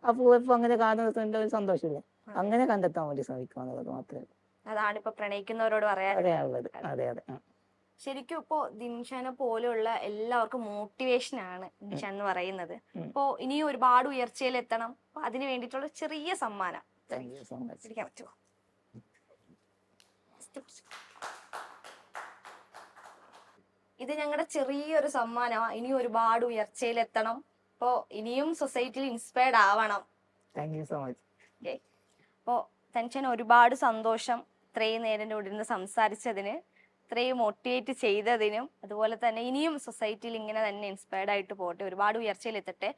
ആ പൂവ് ഇപ്പൊ അങ്ങനെ കാണുന്നതിന്റെ ഒരു സന്തോഷമില്ലേ, അങ്ങനെ കണ്ടെത്താൻ വേണ്ടി ശ്രമിക്കുക എന്നുള്ളത് മാത്രമേ. അതാണ് ഇപ്പൊ പ്രണയിക്കുന്നവരോട് പറയാനുള്ളത്. അതെ. ശരിക്കും ഇപ്പോ ദിൻഷാനെ പോലെയുള്ള എല്ലാവർക്കും മോട്ടിവേഷൻ ആണ് ദിൻഷാൻ എന്ന് പറയുന്നത്. ഇപ്പോ ഇനിയും ഒരുപാട് ഉയർച്ചയിൽ എത്തണം. അതിന് വേണ്ടിയിട്ടുള്ള ചെറിയ സമ്മാനം പറ്റുമോ? ഇത് ഞങ്ങളുടെ ചെറിയൊരു സമ്മാനമാണ്. ഇനിയും ഒരുപാട് ഉയർച്ചയിൽ എത്തണം. അപ്പോ ഇനിയും സൊസൈറ്റിയിൽ ഇൻസ്പയർഡ് ആവണം. അപ്പോ തൻഷാൻ ഒരുപാട് സന്തോഷം ഇത്രയും നേരം ഇവിടെ ഇരുന്ന് സംസാരിച്ചതിന്, ഇത്രയും മോട്ടിവേറ്റ് ചെയ്തതിനും. അതുപോലെ തന്നെ ഇനിയും സൊസൈറ്റിയിൽ ഇങ്ങനെ തന്നെ ഇൻസ്പയർഡ് ആയിട്ട് പോട്ടെ, ഒരുപാട് ഉയർച്ചയിൽ എത്തട്ടെ,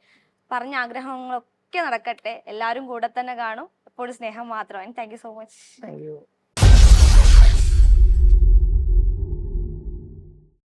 പറഞ്ഞ ആഗ്രഹങ്ങളൊക്കെ നടക്കട്ടെ. എല്ലാവരും കൂടെ തന്നെ കാണും. എപ്പോഴും സ്നേഹം മാത്രമാണ്. Thank you so much.